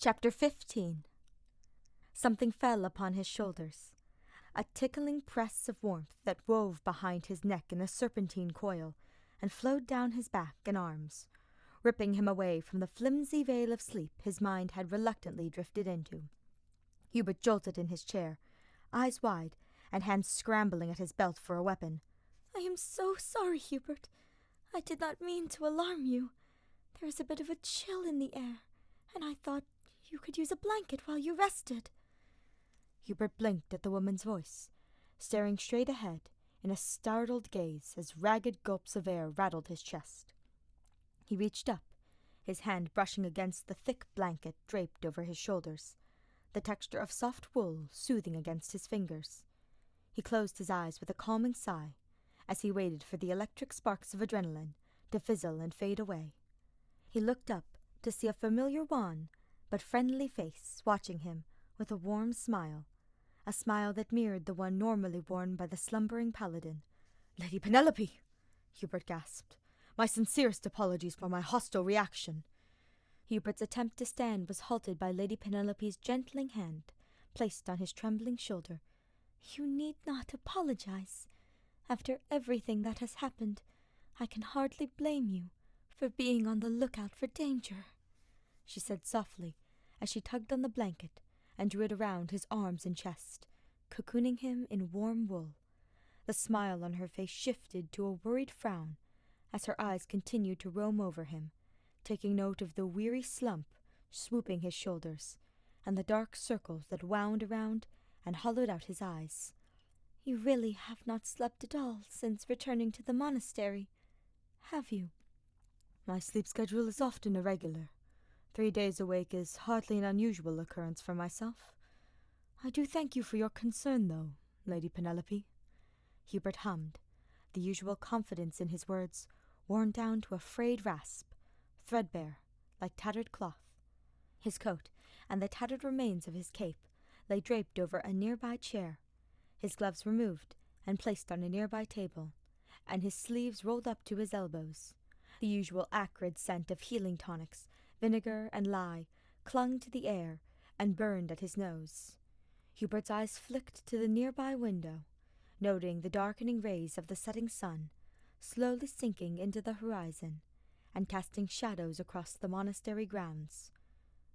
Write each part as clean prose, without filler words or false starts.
Chapter 15. Something fell upon his shoulders, a tickling press of warmth that wove behind his neck in a serpentine coil, and flowed down his back and arms, ripping him away from the flimsy veil of sleep his mind had reluctantly drifted into. Hubert jolted in his chair, eyes wide, and hands scrambling at his belt for a weapon. "I am so sorry, Hubert. I did not mean to alarm you. There is a bit of a chill in the air, and I thought you could use a blanket while you rested." Hubert blinked at the woman's voice, staring straight ahead in a startled gaze as ragged gulps of air rattled his chest. He reached up, his hand brushing against the thick blanket draped over his shoulders, the texture of soft wool soothing against his fingers. He closed his eyes with a calming sigh as he waited for the electric sparks of adrenaline to fizzle and fade away. He looked up to see a familiar wan but friendly face watching him with a warm smile, a smile that mirrored the one normally worn by the slumbering paladin. "Lady Penelope!" Hubert gasped. "My sincerest apologies for my hostile reaction." Hubert's attempt to stand was halted by Lady Penelope's gentling hand, placed on his trembling shoulder. "You need not apologize. After everything that has happened, I can hardly blame you for being on the lookout for danger," she said softly as she tugged on the blanket and drew it around his arms and chest, cocooning him in warm wool. The smile on her face shifted to a worried frown as her eyes continued to roam over him, taking note of the weary slump swooping his shoulders and the dark circles that wound around and hollowed out his eyes. "You really have not slept at all since returning to the monastery, have you?" "My sleep schedule is often irregular. 3 days awake is hardly an unusual occurrence for myself. I do thank you for your concern, though, Lady Penelope," Hubert hummed, the usual confidence in his words worn down to a frayed rasp, threadbare, like tattered cloth. His coat and the tattered remains of his cape lay draped over a nearby chair, his gloves removed and placed on a nearby table, and his sleeves rolled up to his elbows. The usual acrid scent of healing tonics, vinegar and lye, clung to the air and burned at his nose. Hubert's eyes flicked to the nearby window, noting the darkening rays of the setting sun, slowly sinking into the horizon and casting shadows across the monastery grounds.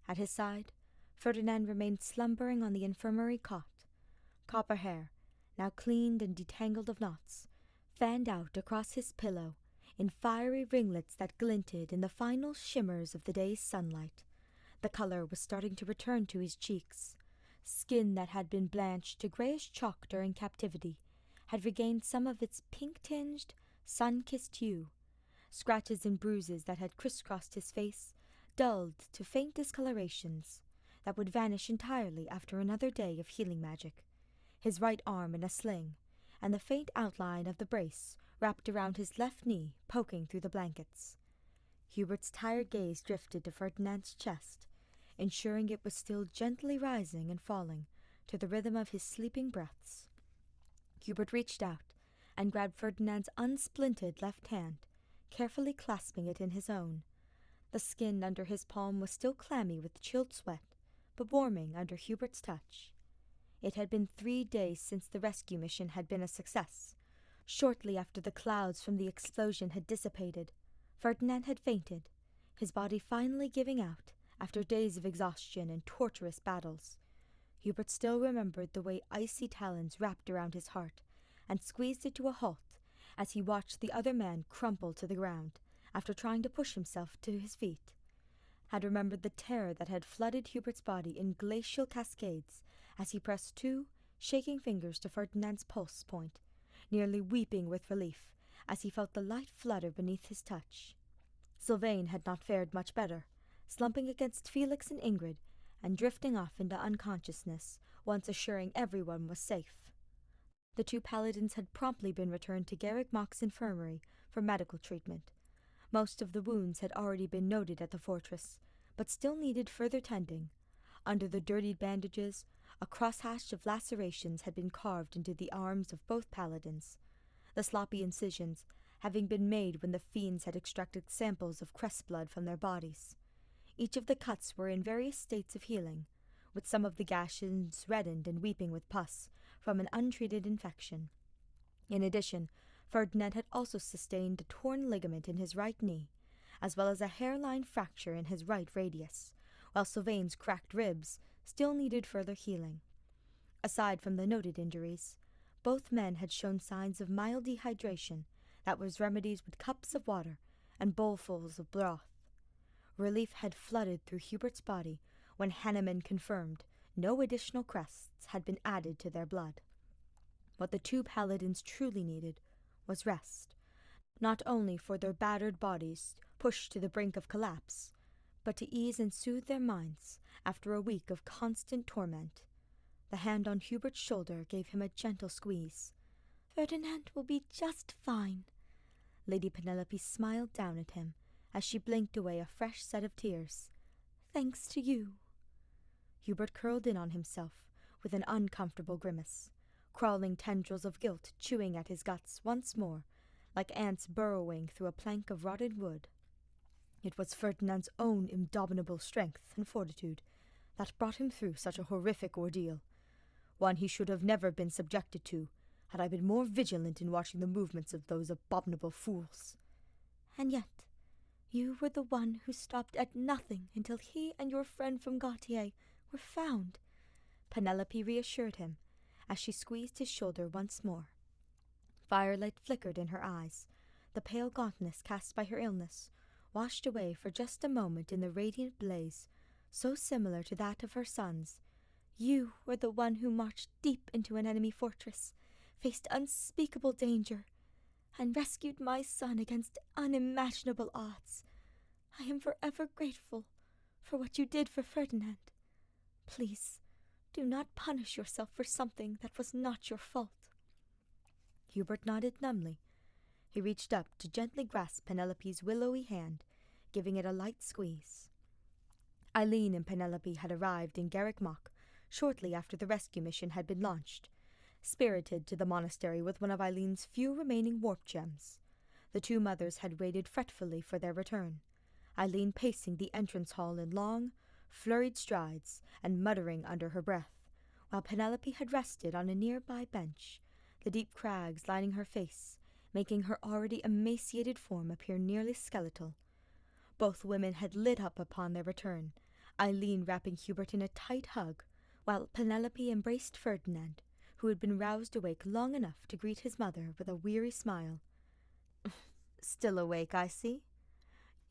At his side, Ferdinand remained slumbering on the infirmary cot, copper hair, now cleaned and detangled of knots, fanned out across his pillow in fiery ringlets that glinted in the final shimmers of the day's sunlight. The color was starting to return to his cheeks. Skin that had been blanched to grayish chalk during captivity had regained some of its pink-tinged, sun-kissed hue. Scratches and bruises that had crisscrossed his face dulled to faint discolorations that would vanish entirely after another day of healing magic. His right arm in a sling, and the faint outline of the brace wrapped around his left knee poking through the blankets. Hubert's tired gaze drifted to Ferdinand's chest, ensuring it was still gently rising and falling to the rhythm of his sleeping breaths. Hubert reached out and grabbed Ferdinand's unsplinted left hand, carefully clasping it in his own. The skin under his palm was still clammy with chilled sweat, but warming under Hubert's touch. It had been 3 days since the rescue mission had been a success. Shortly after the clouds from the explosion had dissipated, Ferdinand had fainted, his body finally giving out after days of exhaustion and torturous battles. Hubert still remembered the way icy talons wrapped around his heart and squeezed it to a halt as he watched the other man crumple to the ground after trying to push himself to his feet. Had remembered the terror that had flooded Hubert's body in glacial cascades as he pressed 2 shaking fingers to Ferdinand's pulse point, nearly weeping with relief as he felt the light flutter beneath his touch. Sylvain had not fared much better, slumping against Felix and Ingrid and drifting off into unconsciousness once assuring everyone was safe. The 2 paladins had promptly been returned to Garrick Mock's infirmary for medical treatment. Most of the wounds had already been noted at the fortress, but still needed further tending. Under the dirtied bandages, a crosshatch of lacerations had been carved into the arms of both paladins, the sloppy incisions having been made when the fiends had extracted samples of crest blood from their bodies. Each of the cuts were in various states of healing, with some of the gashes reddened and weeping with pus from an untreated infection. In addition, Ferdinand had also sustained a torn ligament in his right knee, as well as a hairline fracture in his right radius, while Sylvain's cracked ribs still needed further healing. Aside from the noted injuries, both men had shown signs of mild dehydration that was remedied with cups of water and bowlfuls of broth. Relief had flooded through Hubert's body when Hanneman confirmed no additional crests had been added to their blood. What the two paladins truly needed was rest, not only for their battered bodies pushed to the brink of collapse, but to ease and soothe their minds after a week of constant torment. The hand on Hubert's shoulder gave him a gentle squeeze. "Ferdinand will be just fine." Lady Penelope smiled down at him as she blinked away a fresh set of tears. "Thanks to you." Hubert curled in on himself with an uncomfortable grimace, crawling tendrils of guilt chewing at his guts once more, like ants burrowing through a plank of rotted wood. It was Ferdinand's own indomitable strength and fortitude that brought him through such a horrific ordeal, one he should have never been subjected to had I been more vigilant in watching the movements of those abominable fools. "And yet, you were the one who stopped at nothing until he and your friend from Gautier were found," Penelope reassured him as she squeezed his shoulder once more. Firelight flickered in her eyes, the pale gauntness cast by her illness, washed away for just a moment in the radiant blaze, so similar to that of her son's. "You were the one who marched deep into an enemy fortress, faced unspeakable danger, and rescued my son against unimaginable odds. I am forever grateful for what you did for Ferdinand. Please, do not punish yourself for something that was not your fault." Hubert nodded numbly. He reached up to gently grasp Penelope's willowy hand, giving it a light squeeze. Eileen and Penelope had arrived in Garrick Mock shortly after the rescue mission had been launched, spirited to the monastery with one of Eileen's few remaining warp gems. The two mothers had waited fretfully for their return, Eileen pacing the entrance hall in long, flurried strides and muttering under her breath, while Penelope had rested on a nearby bench, the deep crags lining her face, making her already emaciated form appear nearly skeletal. Both women had lit up upon their return, Eileen wrapping Hubert in a tight hug, while Penelope embraced Ferdinand, who had been roused awake long enough to greet his mother with a weary smile. "Still awake, I see.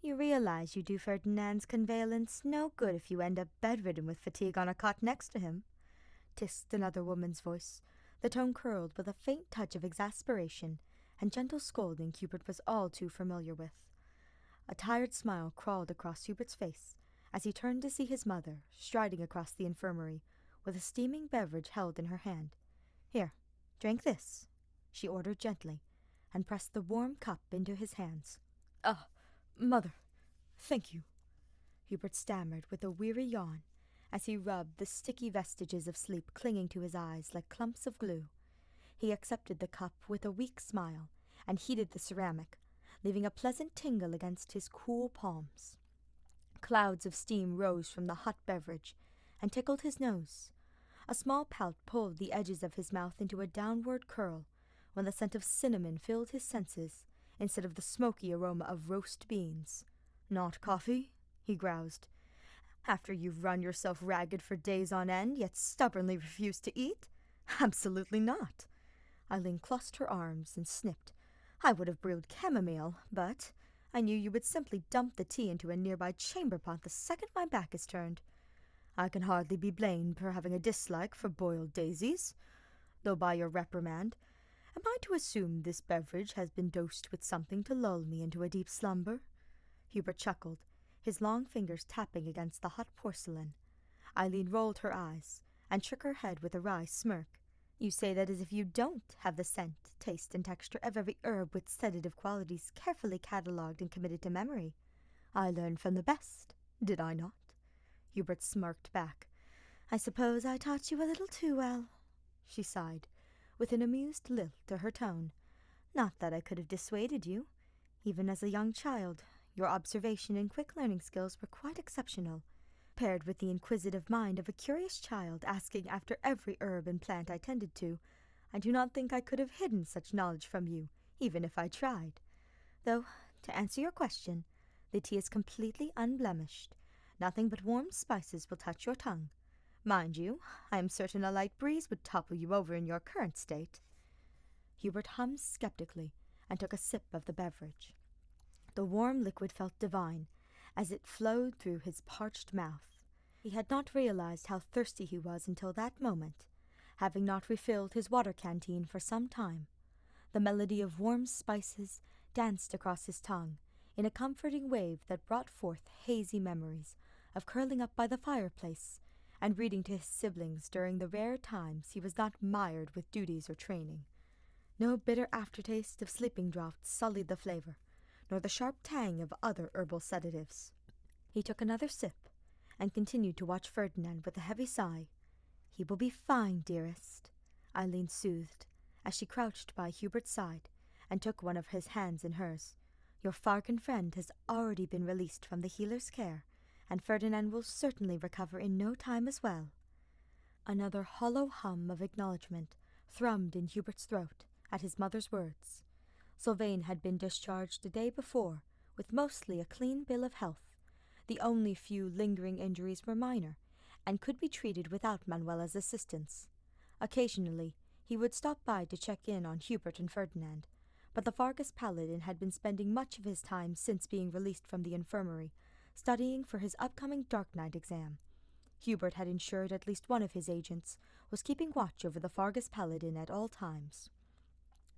You realize you do Ferdinand's convalescence no good if you end up bedridden with fatigue on a cot next to him," tissed another woman's voice, the tone curled with a faint touch of exasperation and gentle scolding Hubert was all too familiar with. A tired smile crawled across Hubert's face as he turned to see his mother striding across the infirmary with a steaming beverage held in her hand. "Here, drink this," she ordered gently, and pressed the warm cup into his hands. Mother, thank you," Hubert stammered with a weary yawn as he rubbed the sticky vestiges of sleep clinging to his eyes like clumps of glue. He accepted the cup with a weak smile and heated the ceramic, leaving a pleasant tingle against his cool palms. Clouds of steam rose from the hot beverage and tickled his nose. A small pout pulled the edges of his mouth into a downward curl when the scent of cinnamon filled his senses instead of the smoky aroma of roast beans. "Not coffee?" he groused. "After you've run yourself ragged for days on end, yet stubbornly refuse to eat? Absolutely not." Eileen clasped her arms and snipped. "I would have brewed chamomile, but I knew you would simply dump the tea into a nearby chamber pot the second my back is turned. I can hardly be blamed for having a dislike for boiled daisies, though by your reprimand, am I to assume this beverage has been dosed with something to lull me into a deep slumber?" Hubert chuckled, his long fingers tapping against the hot porcelain. Eileen rolled her eyes and shook her head with a wry smirk. "You say that as if you don't have the scent, taste, and texture of every herb with sedative qualities carefully catalogued and committed to memory. I learned from the best, did I not?" Hubert smirked back. "I suppose I taught you a little too well," she sighed, with an amused lilt to her tone. "Not that I could have dissuaded you. Even as a young child, Your observation and quick learning skills were quite exceptional, paired with the inquisitive mind of a curious child asking after every herb and plant I tended to. I do not think I could have hidden such knowledge from you, even if I tried. Though, to answer your question, the tea is completely unblemished. Nothing but warm spices will touch your tongue. Mind you, I am certain a light breeze would topple you over in your current state." Hubert hummed skeptically and took a sip of the beverage. The warm liquid felt divine as it flowed through his parched mouth. He had not realized how thirsty he was until that moment, having not refilled his water canteen for some time. The melody of warm spices danced across his tongue in a comforting wave that brought forth hazy memories of curling up by the fireplace and reading to his siblings during the rare times he was not mired with duties or training. No bitter aftertaste of sleeping draughts sullied the flavor, nor the sharp tang of other herbal sedatives. He took another sip and continued to watch Ferdinand with a heavy sigh. "He will be fine, dearest," Eileen soothed, as she crouched by Hubert's side and took one of his hands in hers. "Your Fargan friend has already been released from the healer's care, and Ferdinand will certainly recover in no time as well." Another hollow hum of acknowledgment thrummed in Hubert's throat at his mother's words. Sylvain had been discharged the day before, with mostly a clean bill of health. The only few lingering injuries were minor, and could be treated without Manuela's assistance. Occasionally, he would stop by to check in on Hubert and Ferdinand, but the Fargus paladin had been spending much of his time since being released from the infirmary, studying for his upcoming Dark Knight exam. Hubert had ensured at least one of his agents was keeping watch over the Fargus paladin at all times.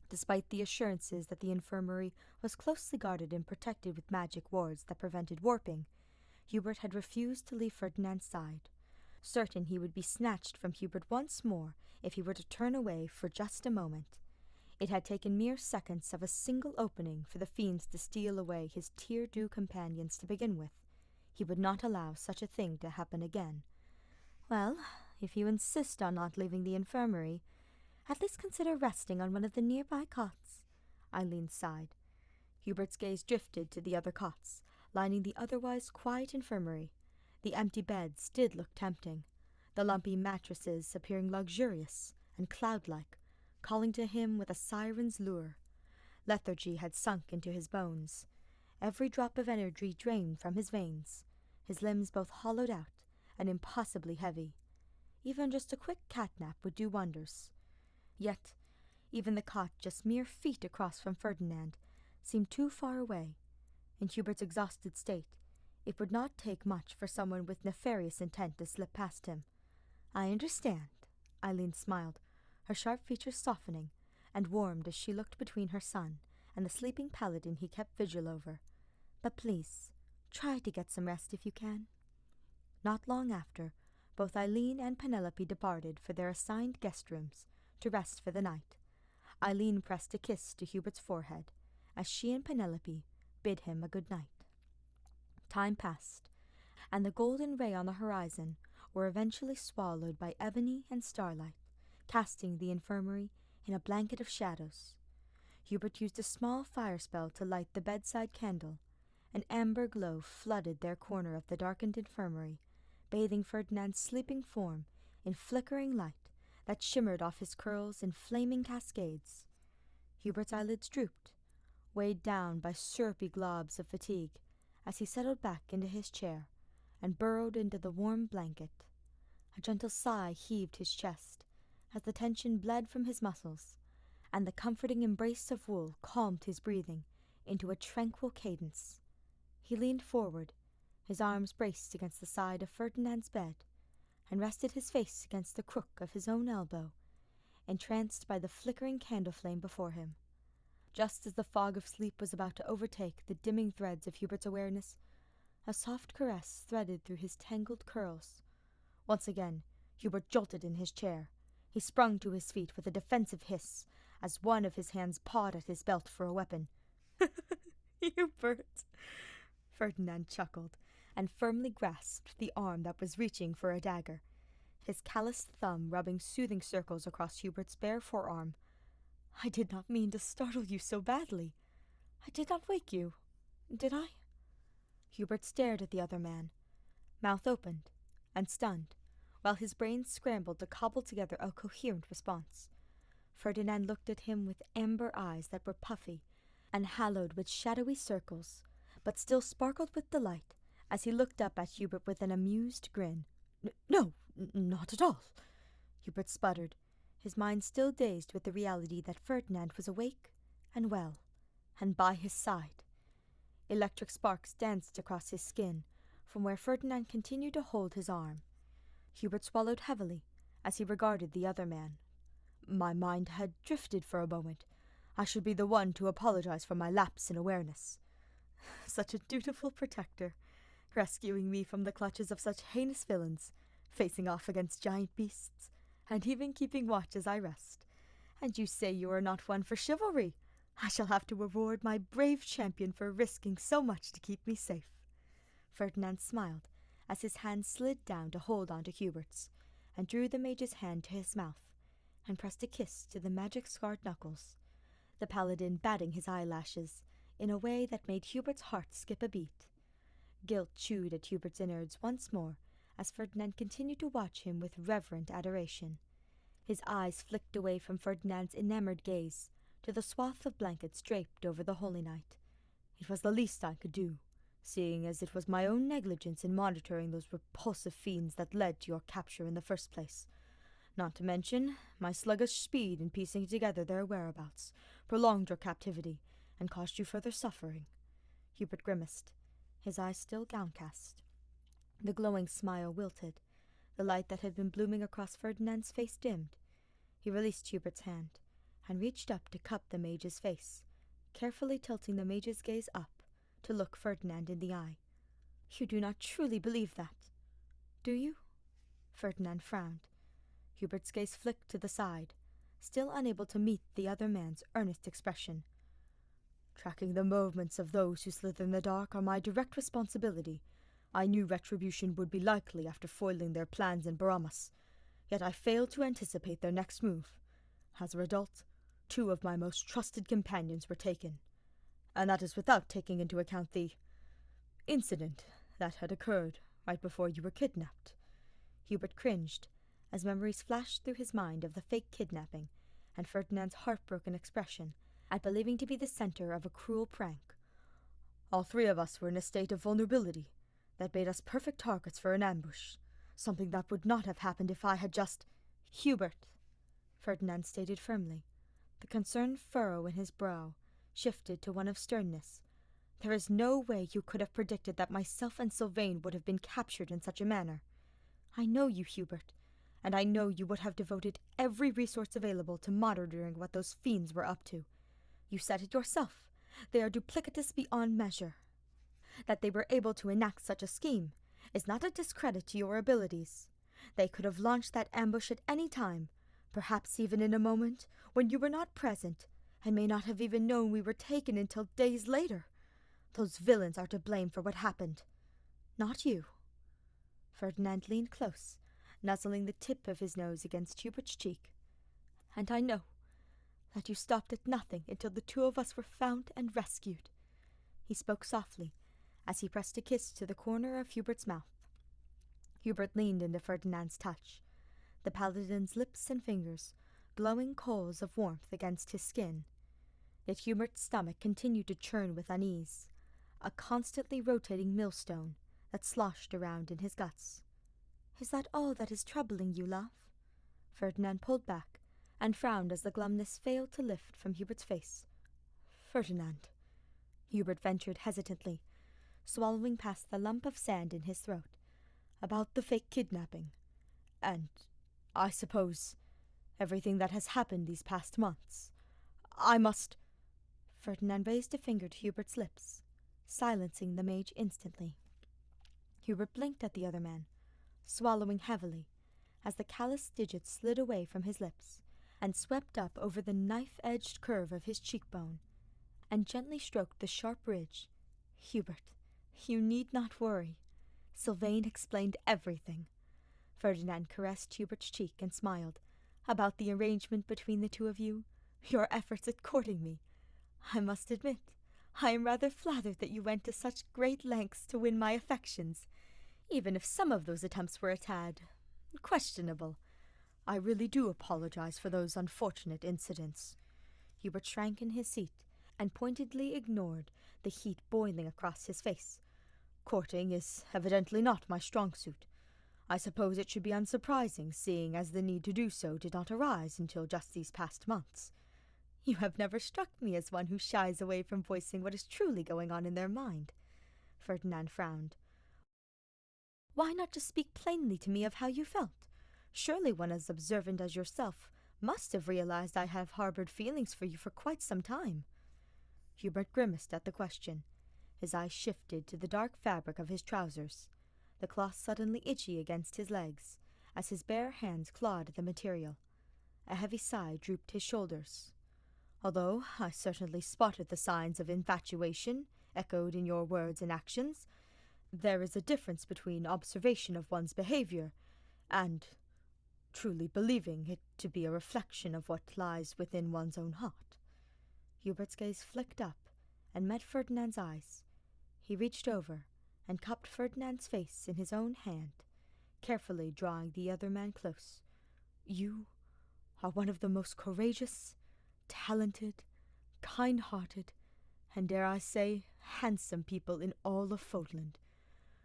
Despite the assurances that the infirmary was closely guarded and protected with magic wards that prevented warping, Hubert had refused to leave Ferdinand's side, certain he would be snatched from Hubert once more if he were to turn away for just a moment. It had taken mere seconds of a single opening for the fiends to steal away his tear-dew companions to begin with. He would not allow such a thing to happen again. "Well, if you insist on not leaving the infirmary, at least consider resting on one of the nearby cots," Eileen sighed. Hubert's gaze drifted to the other cots, lining the otherwise quiet infirmary. The empty beds did look tempting, the lumpy mattresses appearing luxurious and cloud-like, calling to him with a siren's lure. Lethargy had sunk into his bones, every drop of energy drained from his veins, his limbs both hollowed out and impossibly heavy. Even just a quick cat-nap would do wonders. Yet, even the cot just mere feet across from Ferdinand seemed too far away. In Hubert's exhausted state, it would not take much for someone with nefarious intent to slip past him. "I understand," Eileen smiled, her sharp features softening, and warmed as she looked between her son and the sleeping paladin he kept vigil over. "But please, try to get some rest if you can." Not long after, both Eileen and Penelope departed for their assigned guest rooms to rest for the night. Eileen pressed a kiss to Hubert's forehead, as she and Penelope bid him a good night. Time passed, and the golden ray on the horizon were eventually swallowed by ebony and starlight, casting the infirmary in a blanket of shadows. Hubert used a small fire spell to light the bedside candle. An amber glow flooded their corner of the darkened infirmary, bathing Ferdinand's sleeping form in flickering light that shimmered off his curls in flaming cascades. Hubert's eyelids drooped, weighed down by syrupy globs of fatigue, as he settled back into his chair and burrowed into the warm blanket. A gentle sigh heaved his chest as the tension bled from his muscles, and the comforting embrace of wool calmed his breathing into a tranquil cadence. He leaned forward, his arms braced against the side of Ferdinand's bed, and rested his face against the crook of his own elbow, entranced by the flickering candle flame before him. Just as the fog of sleep was about to overtake the dimming threads of Hubert's awareness, a soft caress threaded through his tangled curls. Once again, Hubert jolted in his chair. He sprung to his feet with a defensive hiss, as one of his hands pawed at his belt for a weapon. "Hubert!" Ferdinand chuckled, and firmly grasped the arm that was reaching for a dagger, his calloused thumb rubbing soothing circles across Hubert's bare forearm. "I did not mean to startle you so badly. I did not wake you, did I?" Hubert stared at the other man, mouth opened and stunned, while his brain scrambled to cobble together a coherent response. Ferdinand looked at him with amber eyes that were puffy and hallowed with shadowy circles, but still sparkled with delight as he looked up at Hubert with an amused grin. No, not at all," Hubert sputtered, his mind still dazed with the reality that Ferdinand was awake and well, and by his side. Electric sparks danced across his skin from where Ferdinand continued to hold his arm. Hubert swallowed heavily as he regarded the other man. "My mind had drifted for a moment. I should be the one to apologize for my lapse in awareness. Such a dutiful protector, rescuing me from the clutches of such heinous villains, facing off against giant beasts, and even keeping watch as I rest. And you say you are not one for chivalry. I shall have to reward my brave champion for risking so much to keep me safe." Ferdinand smiled as his hand slid down to hold on to Hubert's, and drew the mage's hand to his mouth, and pressed a kiss to the magic-scarred knuckles, the paladin batting his eyelashes in a way that made Hubert's heart skip a beat. Guilt chewed at Hubert's innards once more as Ferdinand continued to watch him with reverent adoration. His eyes flicked away from Ferdinand's enamored gaze to the swath of blankets draped over the holy night. It was the least I could do, seeing as it was my own negligence in monitoring those repulsive fiends that led to your capture in the first place. Not to mention, my sluggish speed in piecing together their whereabouts prolonged your captivity and caused you further suffering." Hubert grimaced, his eyes still downcast. The glowing smile wilted. The light that had been blooming across Ferdinand's face dimmed. He released Hubert's hand and reached up to cup the mage's face, carefully tilting the mage's gaze up to look Ferdinand in the eye. "You do not truly believe that, do you?" Ferdinand frowned. Hubert's gaze flicked to the side, still unable to meet the other man's earnest expression. "Tracking the movements of those who slither in the dark are my direct responsibility. I knew retribution would be likely after foiling their plans in Baramas, yet I failed to anticipate their next move. As a result, 2 of my most trusted companions were taken, and that is without taking into account the incident that had occurred right before you were kidnapped." Hubert cringed as memories flashed through his mind of the fake kidnapping and Ferdinand's heartbroken expression at believing to be the center of a cruel prank. "All 3 of us were in a state of vulnerability that made us perfect targets for an ambush, something that would not have happened if I had just—" "Hubert," Ferdinand stated firmly. The concerned furrow in his brow shifted to one of sternness. "There is no way you could have predicted that myself and Sylvain would have been captured in such a manner. I know you, Hubert, and I know you would have devoted every resource available to monitoring what those fiends were up to. You said it yourself. They are duplicitous beyond measure. That they were able to enact such a scheme is not a discredit to your abilities. They could have launched that ambush at any time, perhaps even in a moment when you were not present, and may not have even known we were taken until days later. Those villains are to blame for what happened, not you." Ferdinand leaned close, nuzzling the tip of his nose against Hubert's cheek. "And I know that you stopped at nothing until the 2 of us were found and rescued." He spoke softly as he pressed a kiss to the corner of Hubert's mouth. Hubert leaned into Ferdinand's touch, the paladin's lips and fingers glowing coals of warmth against his skin. Yet Hubert's stomach continued to churn with unease, a constantly rotating millstone that sloshed around in his guts. "Is that all that is troubling you, love?" Ferdinand pulled back and frowned as the glumness failed to lift from Hubert's face. "Ferdinand," Hubert ventured hesitantly, swallowing past the lump of sand in his throat, "about the fake kidnapping, and, I suppose, everything that has happened these past months. I must—" Ferdinand raised a finger to Hubert's lips, silencing the mage instantly. Hubert blinked at the other man, swallowing heavily, as the calloused digits slid away from his lips and swept up over the knife-edged curve of his cheekbone, and gently stroked the sharp ridge. "Hubert, you need not worry. Sylvain explained everything." Ferdinand caressed Hubert's cheek and smiled. "About the arrangement between the 2 of you, your efforts at courting me. I must admit, I am rather flattered that you went to such great lengths to win my affections, even if some of those attempts were a tad questionable. I really do apologize for those unfortunate incidents. Hubert shrank in his seat and pointedly ignored the heat boiling across his face. Courting is evidently not my strong suit. I suppose it should be unsurprising, seeing as the need to do so did not arise until just these past months. You have never struck me as one who shies away from voicing what is truly going on in their mind. Ferdinand frowned. Why not just speak plainly to me of how you felt? Surely one as observant as yourself must have realized I have harbored feelings for you for quite some time. Hubert grimaced at the question. His eyes shifted to the dark fabric of his trousers, the cloth suddenly itchy against his legs, as his bare hands clawed at the material. A heavy sigh drooped his shoulders. Although I certainly spotted the signs of infatuation echoed in your words and actions, there is a difference between observation of one's behavior and truly believing it to be a reflection of what lies within one's own heart. Hubert's gaze flicked up and met Ferdinand's eyes. He reached over and cupped Ferdinand's face in his own hand, carefully drawing the other man close. You are one of the most courageous, talented, kind-hearted, and dare I say, handsome people in all of Fodland.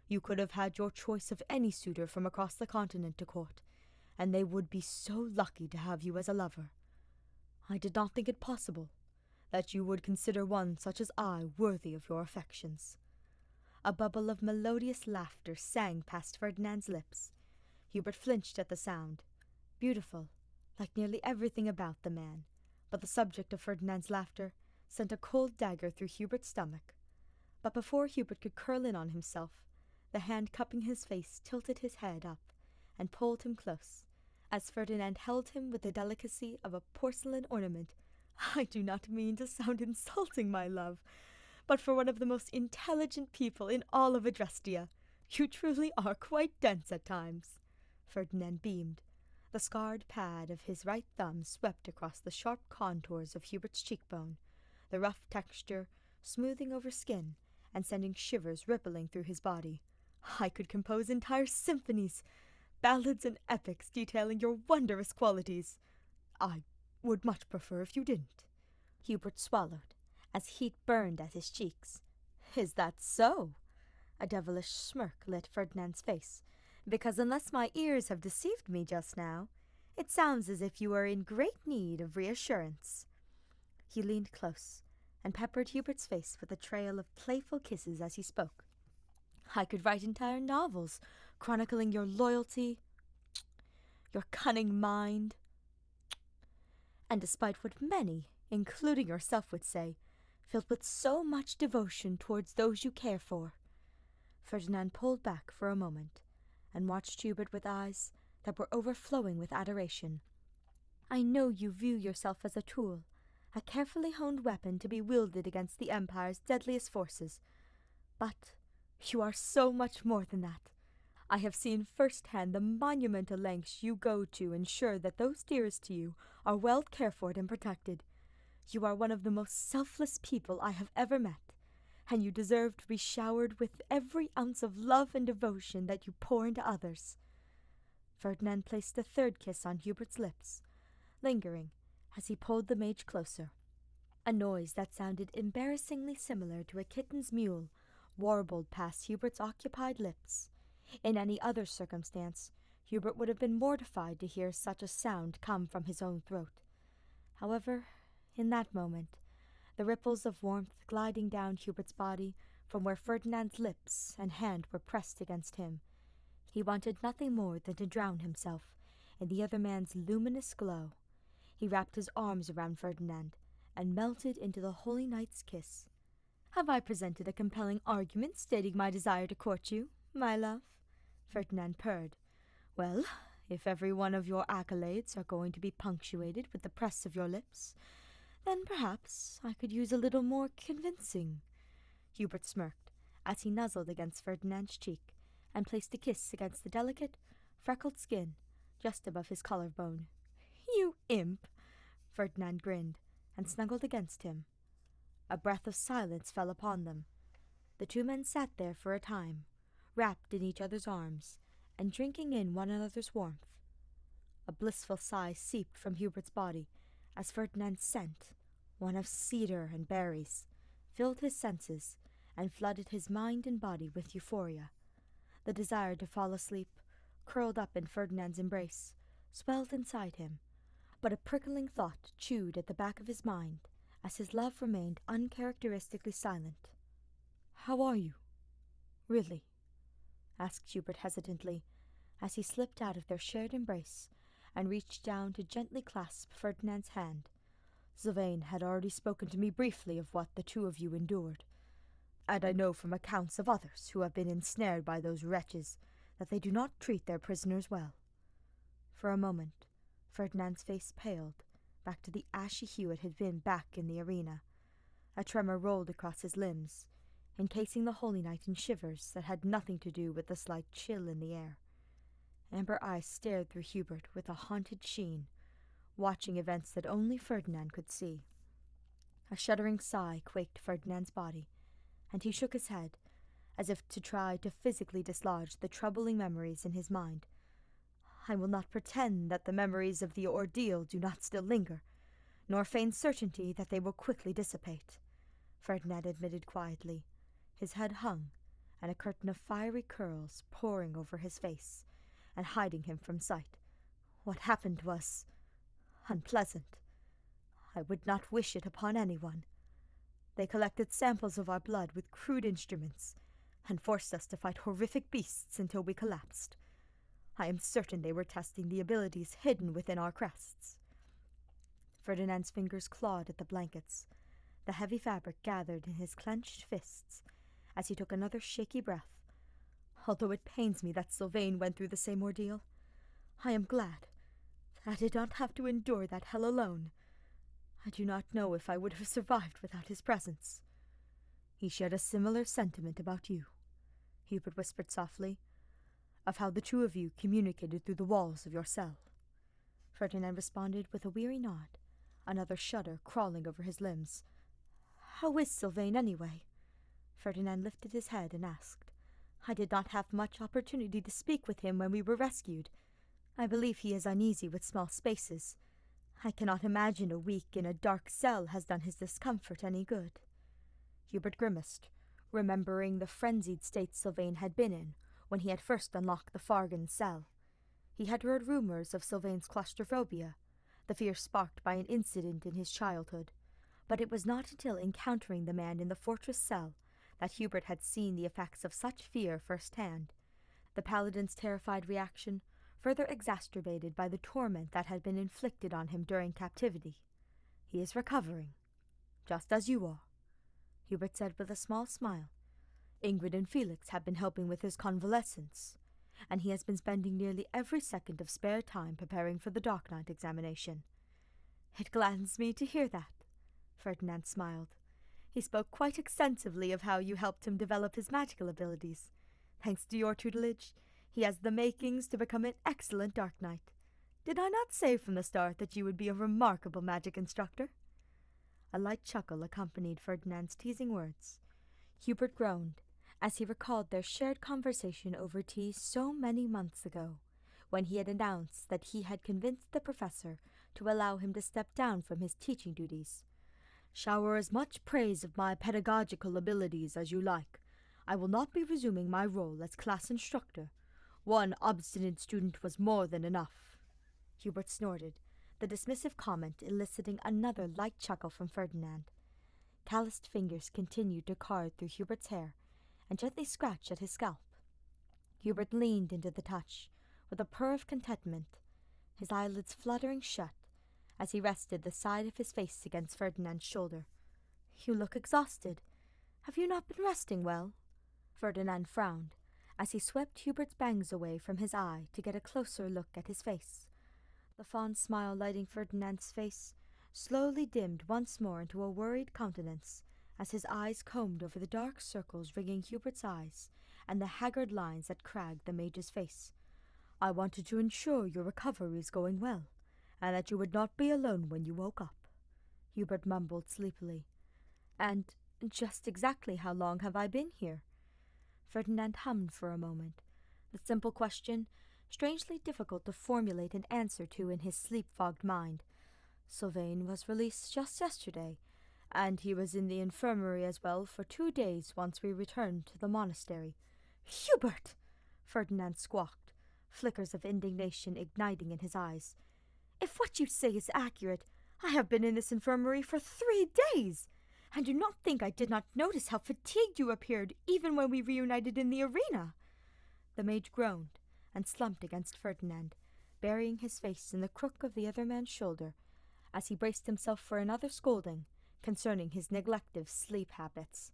You could have had your choice of any suitor from across the continent to court, and they would be so lucky to have you as a lover. I did not think it possible that you would consider one such as I worthy of your affections. A bubble of melodious laughter sang past Ferdinand's lips. Hubert flinched at the sound. Beautiful, like nearly everything about the man, but the subject of Ferdinand's laughter sent a cold dagger through Hubert's stomach. But before Hubert could curl in on himself, the hand cupping his face tilted his head up and pulled him close, as Ferdinand held him with the delicacy of a porcelain ornament. I do not mean to sound insulting, my love, but for one of the most intelligent people in all of Adrestia, you truly are quite dense at times. Ferdinand beamed. The scarred pad of his right thumb swept across the sharp contours of Hubert's cheekbone, the rough texture smoothing over skin and sending shivers rippling through his body. I could compose entire symphonies, ballads and epics detailing your wondrous qualities. I would much prefer if you didn't. Hubert swallowed, as heat burned at his cheeks. Is that so? A devilish smirk lit Ferdinand's face. Because unless my ears have deceived me just now, it sounds as if you are in great need of reassurance. He leaned close and peppered Hubert's face with a trail of playful kisses as he spoke. I could write entire novels chronicling your loyalty, your cunning mind, and despite what many, including yourself, would say, filled with so much devotion towards those you care for. Ferdinand pulled back for a moment and watched Hubert with eyes that were overflowing with adoration. I know you view yourself as a tool, a carefully honed weapon to be wielded against the Empire's deadliest forces, but you are so much more than that. I have seen firsthand the monumental lengths you go to ensure that those dearest to you are well cared for and protected. You are one of the most selfless people I have ever met, and you deserve to be showered with every ounce of love and devotion that you pour into others. Ferdinand placed a third kiss on Hubert's lips, lingering as he pulled the mage closer. A noise that sounded embarrassingly similar to a kitten's mewl warbled past Hubert's occupied lips. In any other circumstance, Hubert would have been mortified to hear such a sound come from his own throat. However, in that moment, the ripples of warmth gliding down Hubert's body from where Ferdinand's lips and hand were pressed against him, he wanted nothing more than to drown himself in the other man's luminous glow. He wrapped his arms around Ferdinand and melted into the holy knight's kiss. Have I presented a compelling argument stating my desire to court you, my love? Ferdinand purred. Well, if every one of your accolades are going to be punctuated with the press of your lips, then perhaps I could use a little more convincing. Hubert smirked as he nuzzled against Ferdinand's cheek and placed a kiss against the delicate, freckled skin just above his collarbone. You imp! Ferdinand grinned and snuggled against him. A breath of silence fell upon them. The two men sat there for a time, wrapped in each other's arms, and drinking in one another's warmth. A blissful sigh seeped from Hubert's body as Ferdinand's scent, one of cedar and berries, filled his senses and flooded his mind and body with euphoria. The desire to fall asleep, curled up in Ferdinand's embrace, swelled inside him, but a prickling thought chewed at the back of his mind as his love remained uncharacteristically silent. "How are you? Really?" asked Hubert hesitantly, as he slipped out of their shared embrace and reached down to gently clasp Ferdinand's hand. "Sylvain had already spoken to me briefly of what the two of you endured, and I know from accounts of others who have been ensnared by those wretches that they do not treat their prisoners well." For a moment, Ferdinand's face paled, back to the ashy hue it had been back in the arena. A tremor rolled across his limbs, encasing the holy knight in shivers that had nothing to do with the slight chill in the air. Amber eyes stared through Hubert with a haunted sheen, watching events that only Ferdinand could see. A shuddering sigh quaked Ferdinand's body, and he shook his head, as if to try to physically dislodge the troubling memories in his mind. "I will not pretend that the memories of the ordeal do not still linger, nor feign certainty that they will quickly dissipate," Ferdinand admitted quietly, his head hung, and a curtain of fiery curls pouring over his face, and hiding him from sight. "What happened was unpleasant. I would not wish it upon anyone. They collected samples of our blood with crude instruments, and forced us to fight horrific beasts until we collapsed. I am certain they were testing the abilities hidden within our crests." Ferdinand's fingers clawed at the blankets. The heavy fabric gathered in his clenched fists as he took another shaky breath. "Although it pains me that Sylvain went through the same ordeal, I am glad that I did not have to endure that hell alone. I do not know if I would have survived without his presence." "He shared a similar sentiment about you," Hubert whispered softly, "of how the two of you communicated through the walls of your cell." Ferdinand responded with a weary nod, another shudder crawling over his limbs. "How is Sylvain, anyway?" Ferdinand lifted his head and asked. "I did not have much opportunity to speak with him when we were rescued. I believe he is uneasy with small spaces. I cannot imagine a week in a dark cell has done his discomfort any good." Hubert grimaced, remembering the frenzied state Sylvain had been in when he had first unlocked the Fargan's cell. He had heard rumors of Sylvain's claustrophobia, the fear sparked by an incident in his childhood, but it was not until encountering the man in the fortress cell that Hubert had seen the effects of such fear firsthand. The paladin's terrified reaction further exacerbated by the torment that had been inflicted on him during captivity. "He is recovering, just as you are," Hubert said with a small smile. "Ingrid and Felix have been helping with his convalescence, and he has been spending nearly every second of spare time preparing for the Dark Knight examination." "It gladdens me to hear that," Ferdinand smiled. "He spoke quite extensively of how you helped him develop his magical abilities. Thanks to your tutelage, he has the makings to become an excellent Dark Knight. Did I not say from the start that you would be a remarkable magic instructor?" A light chuckle accompanied Ferdinand's teasing words. Hubert groaned as he recalled their shared conversation over tea so many months ago, when he had announced that he had convinced the professor to allow him to step down from his teaching duties. "Shower as much praise of my pedagogical abilities as you like. I will not be resuming my role as class instructor. One obstinate student was more than enough." Hubert snorted, the dismissive comment eliciting another light chuckle from Ferdinand. Calloused fingers continued to card through Hubert's hair and gently scratch at his scalp. Hubert leaned into the touch with a purr of contentment, his eyelids fluttering shut as he rested the side of his face against Ferdinand's shoulder. "You look exhausted. Have you not been resting well?" Ferdinand frowned as he swept Hubert's bangs away from his eye to get a closer look at his face. The fond smile lighting Ferdinand's face slowly dimmed once more into a worried countenance as his eyes combed over the dark circles ringing Hubert's eyes and the haggard lines that cragged the mage's face. "I wanted to ensure your recovery is going well, and that you would not be alone when you woke up," Hubert mumbled sleepily. And just exactly how long have I been here? Ferdinand hummed for a moment, the simple question strangely difficult to formulate an answer to in his sleep-fogged mind. Sylvain was released just yesterday, and he was in the infirmary as well for 2 days once we returned to the monastery. Hubert! Ferdinand squawked, flickers of indignation igniting in his eyes. If what you say is accurate, I have been in this infirmary for 3 days, and do not think I did not notice how fatigued you appeared even when we reunited in the arena. The mage groaned and slumped against Ferdinand, burying his face in the crook of the other man's shoulder, as he braced himself for another scolding concerning his neglective sleep habits.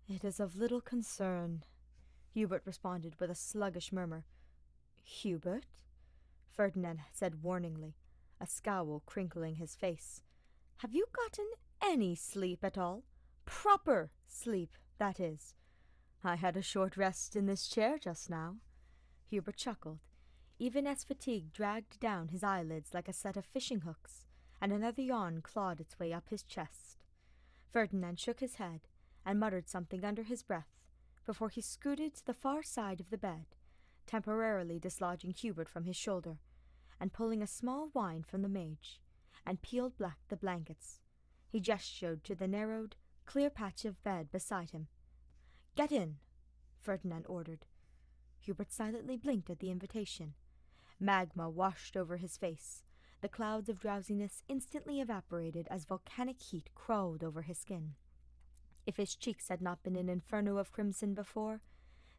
It is of little concern, Hubert responded with a sluggish murmur. Hubert? Ferdinand said warningly, a scowl crinkling his face. Have you gotten any sleep at all? Proper sleep, that is. I had a short rest in this chair just now. Hubert chuckled, even as fatigue dragged down his eyelids like a set of fishing hooks, and another yawn clawed its way up his chest. Ferdinand shook his head and muttered something under his breath before he scooted to the far side of the bed, temporarily dislodging Hubert from his shoulder, and pulling a small wine from the mage, and peeled back the blankets. He gestured to the narrowed, clear patch of bed beside him. Get in, Ferdinand ordered. Hubert silently blinked at the invitation. Magma washed over his face. The clouds of drowsiness instantly evaporated as volcanic heat crawled over his skin. If his cheeks had not been an inferno of crimson before,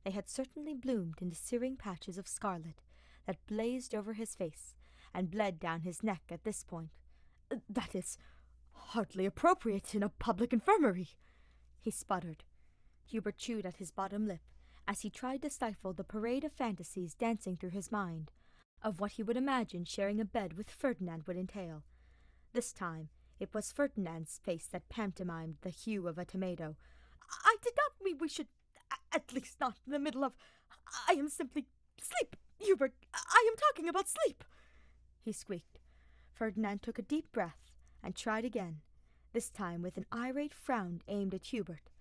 they had certainly bloomed into searing patches of scarlet that blazed over his face and bled down his neck at this point. That is hardly appropriate in a public infirmary, he sputtered. Hubert chewed at his bottom lip as he tried to stifle the parade of fantasies dancing through his mind of what he would imagine sharing a bed with Ferdinand would entail. This time it was Ferdinand's face that pantomimed the hue of a tomato. I did not mean we should, at least not in the middle of... I am simply... Sleep, Hubert! I am talking about sleep! He squeaked. Ferdinand took a deep breath and tried again, this time with an irate frown aimed at Hubert.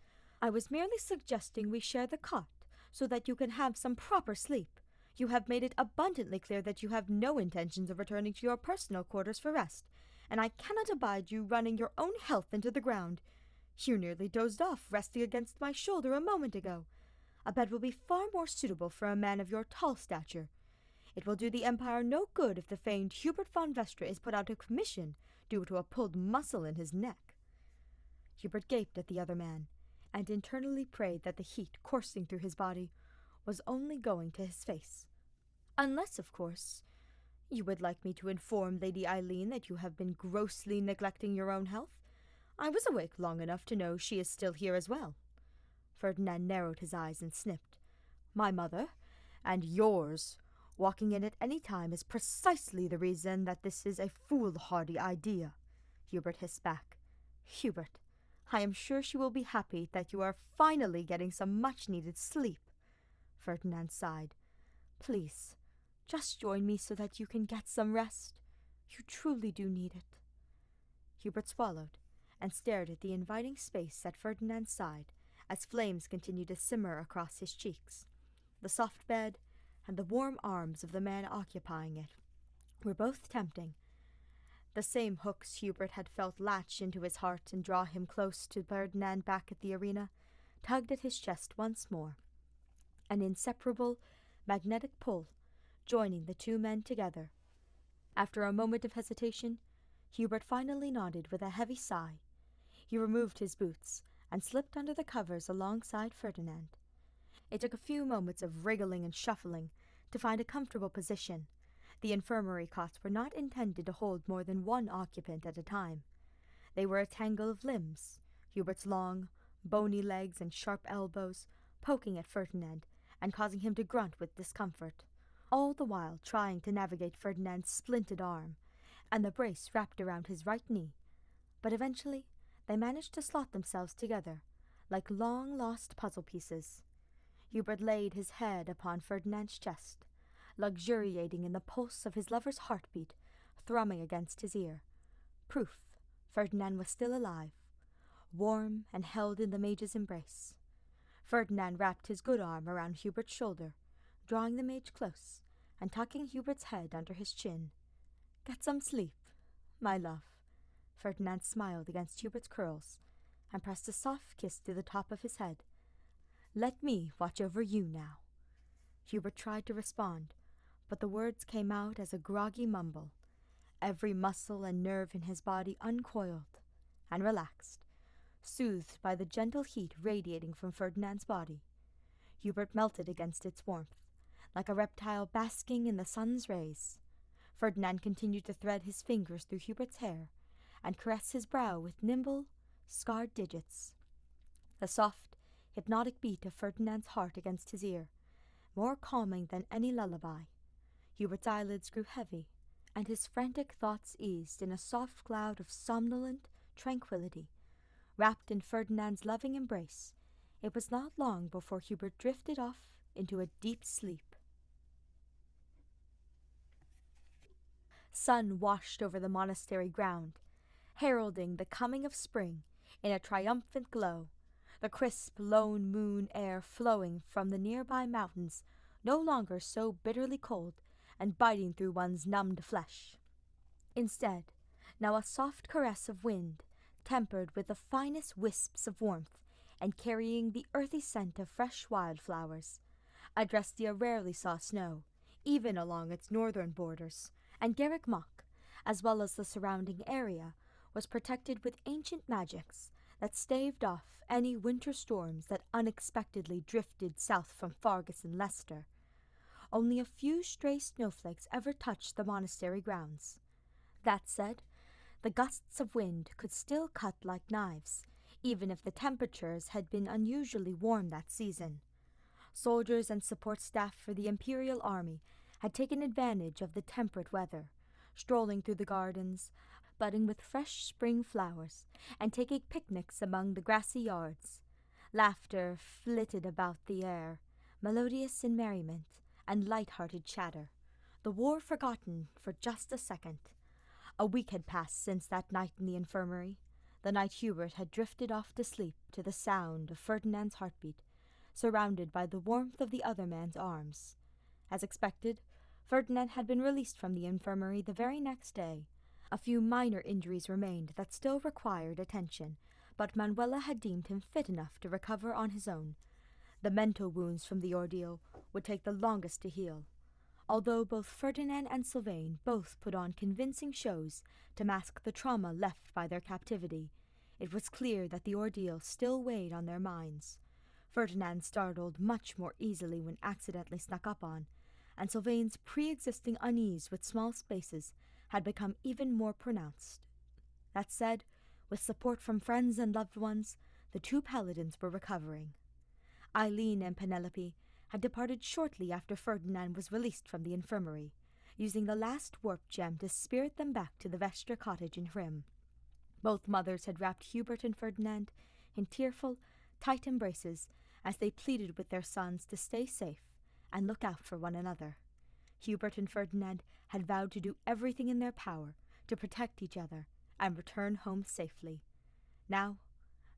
I was merely suggesting we share the cot, so that you can have some proper sleep. You have made it abundantly clear that you have no intentions of returning to your personal quarters for rest, and I cannot abide you running your own health into the ground. You nearly dozed off, resting against my shoulder a moment ago. A bed will be far more suitable for a man of your tall stature. It will do the Empire no good if the famed Hubert von Vestra is put out of commission due to a pulled muscle in his neck. Hubert gaped at the other man, and internally prayed that the heat coursing through his body was only going to his face. Unless, of course, you would like me to inform Lady Eileen that you have been grossly neglecting your own health. I was awake long enough to know she is still here as well. Ferdinand narrowed his eyes and sniffed. My mother, and yours, walking in at any time is precisely the reason that this is a foolhardy idea, Hubert hissed back. Hubert, I am sure she will be happy that you are finally getting some much-needed sleep. Ferdinand sighed. Please, just join me so that you can get some rest. You truly do need it. Hubert swallowed and stared at the inviting space at Ferdinand's side as flames continued to simmer across his cheeks. The soft bed and the warm arms of the man occupying it were both tempting. The same hooks Hubert had felt latch into his heart and draw him close to Ferdinand back at the arena tugged at his chest once more. An inseparable, magnetic pull, joining the two men together. After a moment of hesitation, Hubert finally nodded with a heavy sigh. He removed his boots and slipped under the covers alongside Ferdinand. It took a few moments of wriggling and shuffling to find a comfortable position. The infirmary cots were not intended to hold more than one occupant at a time. They were a tangle of limbs, Hubert's long, bony legs and sharp elbows poking at Ferdinand and causing him to grunt with discomfort, all the while trying to navigate Ferdinand's splinted arm and the brace wrapped around his right knee. But eventually they managed to slot themselves together, like long-lost puzzle pieces. Hubert laid his head upon Ferdinand's chest, luxuriating in the pulse of his lover's heartbeat thrumming against his ear. Proof Ferdinand was still alive. warm and held in the mage's embrace. Ferdinand wrapped his good arm around Hubert's shoulder, drawing the mage close, and tucking Hubert's head under his chin. "Get some sleep, my love." Ferdinand smiled against Hubert's curls, and pressed a soft kiss to the top of his head. "Let me watch over you now." Hubert tried to respond, but the words came out as a groggy mumble, every muscle and nerve in his body uncoiled and relaxed, soothed by the gentle heat radiating from Ferdinand's body. Hubert melted against its warmth, like a reptile basking in the sun's rays. Ferdinand continued to thread his fingers through Hubert's hair and caress his brow with nimble, scarred digits. The soft, hypnotic beat of Ferdinand's heart against his ear, more calming than any lullaby. Hubert's eyelids grew heavy, and his frantic thoughts eased in a soft cloud of somnolent tranquility. Wrapped in Ferdinand's loving embrace, it was not long before Hubert drifted off into a deep sleep. Sun washed over the monastery ground, heralding the coming of spring in a triumphant glow, the crisp lone moon air flowing from the nearby mountains no longer so bitterly cold and biting through one's numbed flesh. Instead, now a soft caress of wind, tempered with the finest wisps of warmth and carrying the earthy scent of fresh wildflowers. Adrestia rarely saw snow, even along its northern borders, and Garrick Mock, as well as the surrounding area, was protected with ancient magics that staved off any winter storms that unexpectedly drifted south from Fargus and Leicester. Only a few stray snowflakes ever touched the monastery grounds. That said, the gusts of wind could still cut like knives, even if the temperatures had been unusually warm that season. Soldiers and support staff for the Imperial Army had taken advantage of the temperate weather, strolling through the gardens, budding with fresh spring flowers, and taking picnics among the grassy yards. Laughter flitted about the air, melodious in merriment and light-hearted chatter, the war forgotten for just a second. A week had passed since that night in the infirmary, the night Hubert had drifted off to sleep to the sound of Ferdinand's heartbeat, surrounded by the warmth of the other man's arms. As expected, Ferdinand had been released from the infirmary the very next day. A few minor injuries remained that still required attention, but Manuela had deemed him fit enough to recover on his own. The mental wounds from the ordeal would take the longest to heal. Although both Ferdinand and Sylvain both put on convincing shows to mask the trauma left by their captivity, it was clear that the ordeal still weighed on their minds. Ferdinand startled much more easily when accidentally snuck up on, and Sylvain's pre-existing unease with small spaces had become even more pronounced. That said, with support from friends and loved ones, the two paladins were recovering. Eileen and Penelope had departed shortly after Ferdinand was released from the infirmary, using the last warp gem to spirit them back to the Vestre cottage in Hrim. Both mothers had wrapped Hubert and Ferdinand in tearful, tight embraces as they pleaded with their sons to stay safe and look out for one another. Hubert and Ferdinand had vowed to do everything in their power to protect each other and return home safely. Now,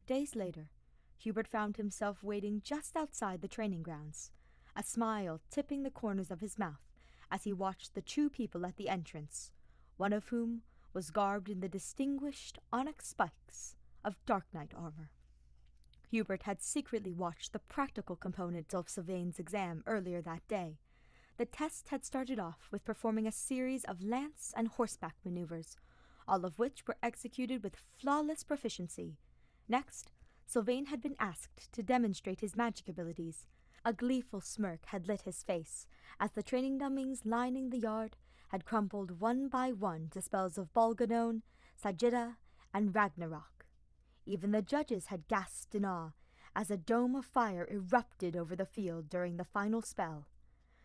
days later, Hubert found himself waiting just outside the training grounds, a smile tipping the corners of his mouth as he watched the two people at the entrance, one of whom was garbed in the distinguished onyx spikes of Dark Knight armor. Hubert had secretly watched the practical components of Sylvain's exam earlier that day. The test had started off with performing a series of lance and horseback maneuvers, all of which were executed with flawless proficiency. Next, Sylvain had been asked to demonstrate his magic abilities. A gleeful smirk had lit his face as the training dummies lining the yard had crumpled one by one to spells of Bolganone, Sagitta, and Ragnarok. Even the judges had gasped in awe as a dome of fire erupted over the field during the final spell.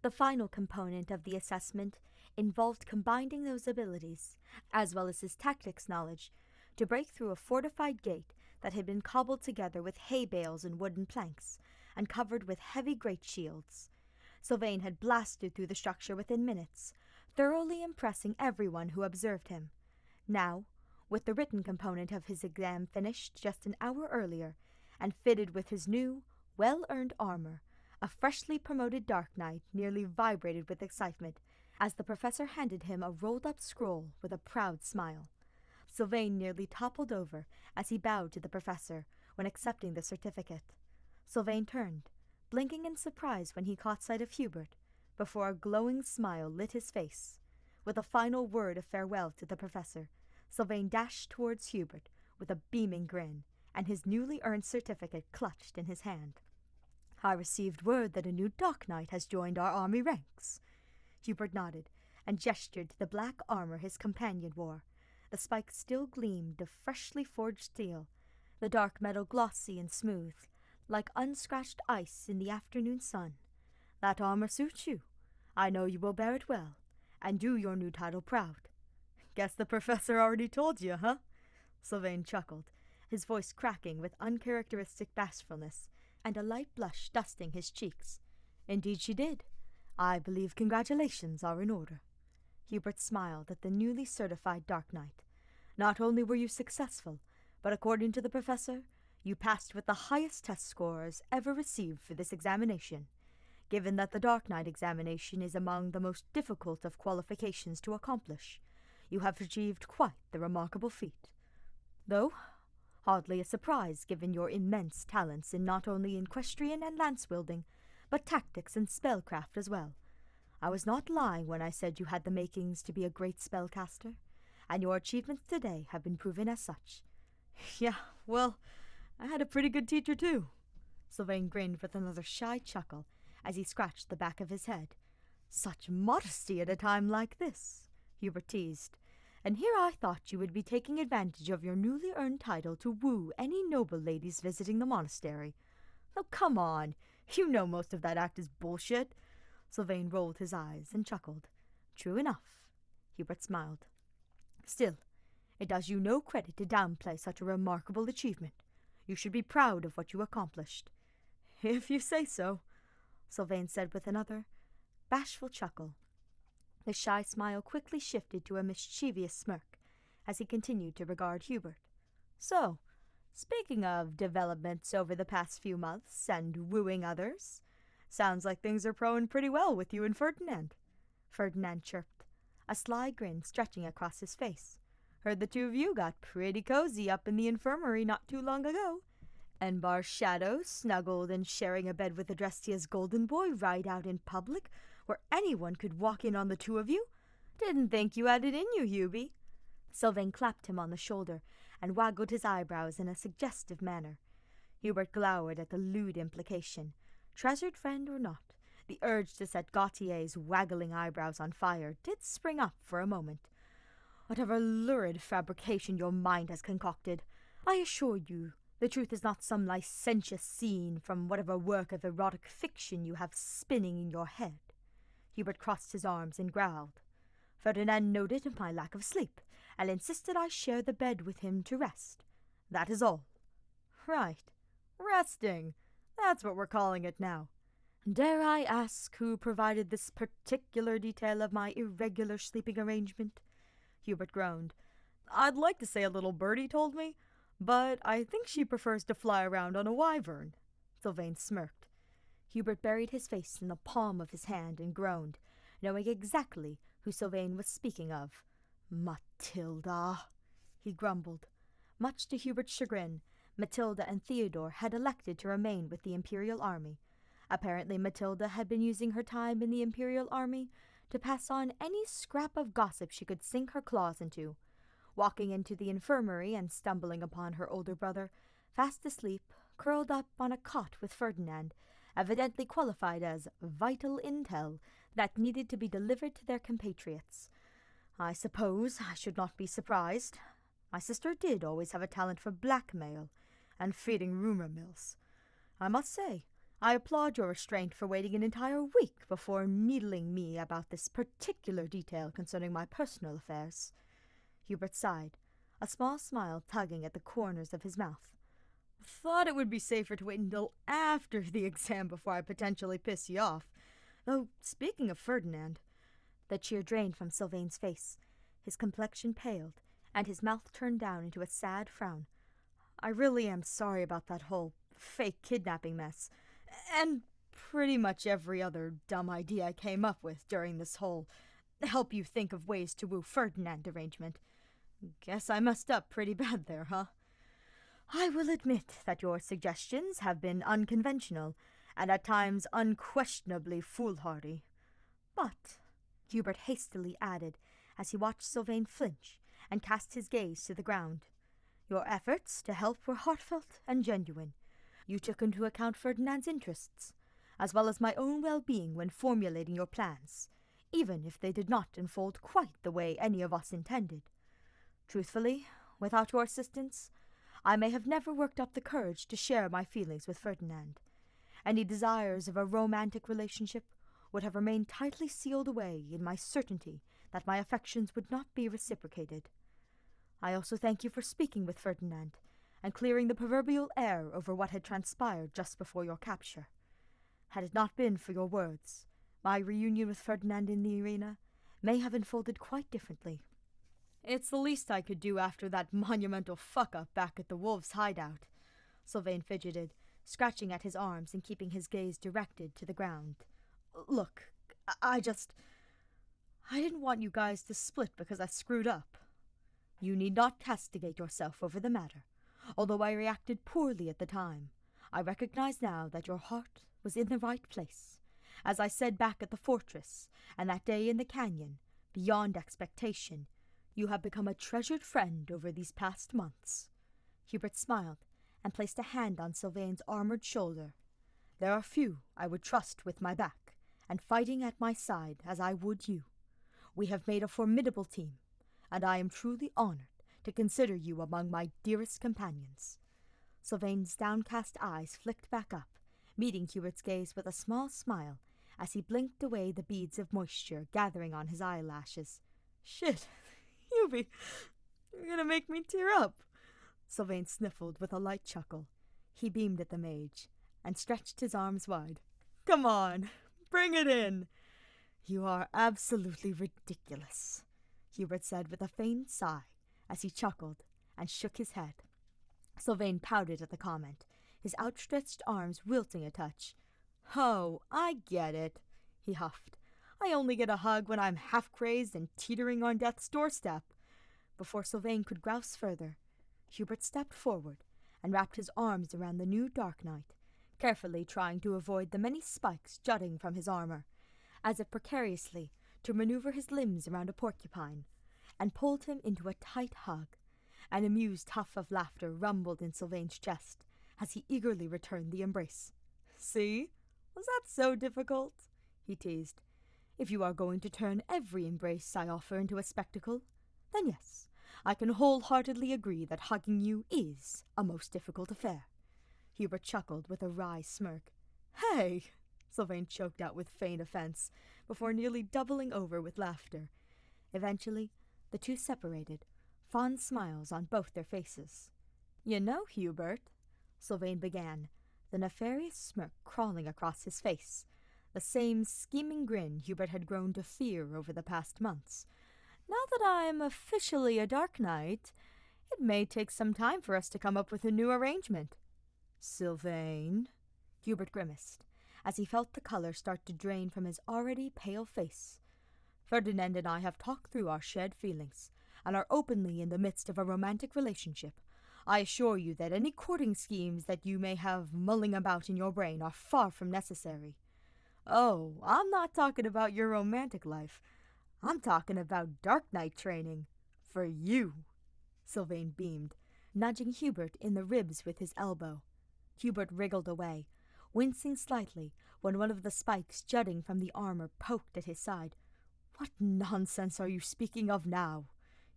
The final component of the assessment involved combining those abilities, as well as his tactics knowledge, to break through a fortified gate that had been cobbled together with hay bales and wooden planks, and covered with heavy great shields. Sylvain had blasted through the structure within minutes, thoroughly impressing everyone who observed him. Now, with the written component of his exam finished just an hour earlier, and fitted with his new, well-earned armor, a freshly promoted Dark Knight nearly vibrated with excitement as the professor handed him a rolled-up scroll with a proud smile. Sylvain nearly toppled over as he bowed to the professor when accepting the certificate. Sylvain turned, blinking in surprise when he caught sight of Hubert, before a glowing smile lit his face. With a final word of farewell to the professor, Sylvain dashed towards Hubert with a beaming grin, and his newly earned certificate clutched in his hand. "I received word that a new Dark Knight has joined our army ranks." Hubert nodded, and gestured to the black armor his companion wore. The spikes still gleamed of freshly forged steel, the dark metal glossy and smooth, like unscratched ice in the afternoon sun. "That armor suits you. I know you will bear it well, and do your new title proud." "Guess the professor already told you, huh?" Sylvain chuckled, his voice cracking with uncharacteristic bashfulness, and a light blush dusting his cheeks. "Indeed she did. I believe congratulations are in order." Hubert smiled at the newly certified Dark Knight. "Not only were you successful, but according to the professor, you passed with the highest test scores ever received for this examination. Given that the Dark Knight examination is among the most difficult of qualifications to accomplish, you have achieved quite the remarkable feat. Though hardly a surprise given your immense talents in not only equestrian and lance-wielding, but tactics and spellcraft as well. I was not lying when I said you had the makings to be a great spellcaster, and your achievements today have been proven as such." "Yeah, well, I had a pretty good teacher too." Sylvain grinned with another shy chuckle as he scratched the back of his head. "Such modesty at a time like this," Hubert teased. "And here I thought you would be taking advantage of your newly earned title to woo any noble ladies visiting the monastery. Oh, come on, you know most of that act is bullshit." Sylvain rolled his eyes and chuckled. "True enough," Hubert smiled. "Still, it does you no credit to downplay such a remarkable achievement. You should be proud of what you accomplished." "If you say so," Sylvain said with another bashful chuckle. The shy smile quickly shifted to a mischievous smirk as he continued to regard Hubert. "So, speaking of developments over the past few months and wooing others, sounds like things are going pretty well with you and Ferdinand." Ferdinand chirped, a sly grin stretching across his face. "Heard the two of you got pretty cozy up in the infirmary not too long ago, and bar Shadow snuggled and sharing a bed with Adrestia's golden boy right out in public, where anyone could walk in on the two of you. Didn't think you had it in you, Hubie." Sylvain clapped him on the shoulder and waggled his eyebrows in a suggestive manner. Hubert glowered at the lewd implication. Treasured friend or not, the urge to set Gautier's waggling eyebrows on fire did spring up for a moment. "Whatever lurid fabrication your mind has concocted, I assure you the truth is not some licentious scene from whatever work of erotic fiction you have spinning in your head." Hubert crossed his arms and growled. "Ferdinand noted my lack of sleep, and insisted I share the bed with him to rest. That is all." "Right. Resting. That's what we're calling it now. Dare I ask who provided this particular detail of my irregular sleeping arrangement?" Hubert groaned. "I'd like to say a little birdie told me, but I think she prefers to fly around on a wyvern." Sylvain smirked. Hubert buried his face in the palm of his hand and groaned, knowing exactly who Sylvain was speaking of. "Matilda," he grumbled. Much to Hubert's chagrin, Matilda and Theodore had elected to remain with the Imperial Army. Apparently Matilda had been using her time in the Imperial Army to pass on any scrap of gossip she could sink her claws into. Walking into the infirmary and stumbling upon her older brother, fast asleep, curled up on a cot with Ferdinand, evidently qualified as vital intel that needed to be delivered to their compatriots. I suppose I should not be surprised. My sister did always have a talent for blackmail and feeding rumor mills. I must say, I applaud your restraint for waiting an entire week before needling me about this particular detail concerning my personal affairs." Hubert sighed, a small smile tugging at the corners of his mouth. "Thought it would be safer to wait until after the exam before I potentially piss you off. Though, speaking of Ferdinand..." The cheer drained from Sylvain's face. His complexion paled, and his mouth turned down into a sad frown. "I really am sorry about that whole fake kidnapping mess, and pretty much every other dumb idea I came up with during this whole help you think of ways to woo Ferdinand arrangement. Guess I messed up pretty bad there, huh? I will admit that your suggestions have been unconventional, and at times unquestionably foolhardy. But," Hubert hastily added, as he watched Sylvain flinch and cast his gaze to the ground, "your efforts to help were heartfelt and genuine. You took into account Ferdinand's interests, as well as my own well-being when formulating your plans, even if they did not unfold quite the way any of us intended. Truthfully, without your assistance, I may have never worked up the courage to share my feelings with Ferdinand. Any desires of a romantic relationship would have remained tightly sealed away in my certainty that my affections would not be reciprocated. I also thank you for speaking with Ferdinand and clearing the proverbial air over what had transpired just before your capture. Had it not been for your words, my reunion with Ferdinand in the arena may have unfolded quite differently." "It's the least I could do after that monumental fuck-up back at the wolves' hideout," Sylvain fidgeted, scratching at his arms and keeping his gaze directed to the ground. "Look, I didn't want you guys to split because I screwed up. You need not castigate yourself over the matter. Although I reacted poorly at the time, I recognize now that your heart was in the right place. As I said back at the fortress, and that day in the canyon, beyond expectation, you have become a treasured friend over these past months." Hubert smiled and placed a hand on Sylvain's armored shoulder. "There are few I would trust with my back, and fighting at my side as I would you. We have made a formidable team, and I am truly honored to consider you among my dearest companions." Sylvain's downcast eyes flicked back up, meeting Hubert's gaze with a small smile as he blinked away the beads of moisture gathering on his eyelashes. "Shit, Hubie, you're gonna make me tear up." Sylvain sniffled with a light chuckle. He beamed at the mage and stretched his arms wide. "Come on, bring it in." "You are absolutely ridiculous," Hubert said with a faint sigh as he chuckled and shook his head. Sylvain pouted at the comment, his outstretched arms wilting a touch. "Oh, I get it," he huffed. "I only get a hug when I'm half-crazed and teetering on death's doorstep." Before Sylvain could grouse further, Hubert stepped forward and wrapped his arms around the new Dark Knight, carefully trying to avoid the many spikes jutting from his armor, as if precariously to maneuver his limbs around a porcupine, and pulled him into a tight hug. An amused huff of laughter rumbled in Sylvain's chest as he eagerly returned the embrace. "See? Was that so difficult?" he teased. "If you are going to turn every embrace I offer into a spectacle, then yes, I can wholeheartedly agree that hugging you is a most difficult affair." Hubert chuckled with a wry smirk. "Hey!" Sylvain choked out with faint offense, before nearly doubling over with laughter. Eventually, the two separated, fond smiles on both their faces. "You know, Hubert," Sylvain began, the nefarious smirk crawling across his face, the same scheming grin Hubert had grown to fear over the past months. "Now that I'm officially a Dark Knight, it may take some time for us to come up with a new arrangement." "Sylvain," Hubert grimaced, as he felt the color start to drain from his already pale face. "Ferdinand and I have talked through our shared feelings, and are openly in the midst of a romantic relationship. I assure you that any courting schemes that you may have mulling about in your brain are far from necessary." "Oh, I'm not talking about your romantic life. I'm talking about Dark Knight training. For you," Sylvain beamed, nudging Hubert in the ribs with his elbow. Hubert wriggled away, wincing slightly when one of the spikes jutting from the armor poked at his side. "What nonsense are you speaking of now?"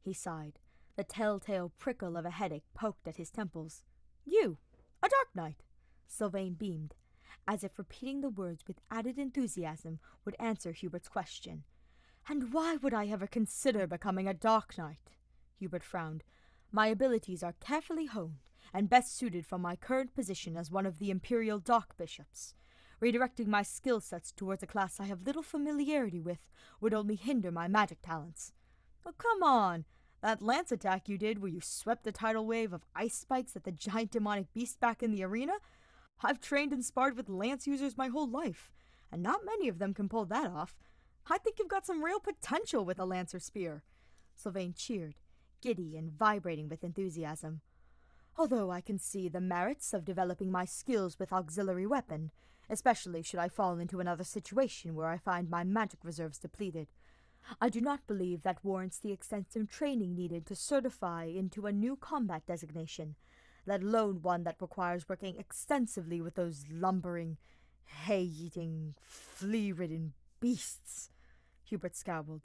he sighed. The telltale prickle of a headache poked at his temples. "You, a Dark Knight?" Sylvain beamed, as if repeating the words with added enthusiasm would answer Hubert's question. "And why would I ever consider becoming a Dark Knight?" Hubert frowned. "My abilities are carefully honed and best suited for my current position as one of the Imperial Dark Bishops. Redirecting my skill sets towards a class I have little familiarity with would only hinder my magic talents." "Oh, come on! That lance attack you did where you swept the tidal wave of ice spikes at the giant demonic beast back in the arena? I've trained and sparred with lance users my whole life, and not many of them can pull that off. I think you've got some real potential with a lancer spear. Sylvain cheered, giddy and vibrating with enthusiasm. Although I can see the merits of developing my skills with auxiliary weapon, especially should I fall into another situation where I find my magic reserves depleted. I do not believe that warrants the extensive training needed to certify into a new combat designation, let alone one that requires working extensively with those lumbering, hay-eating, flea-ridden beasts. Hubert scowled.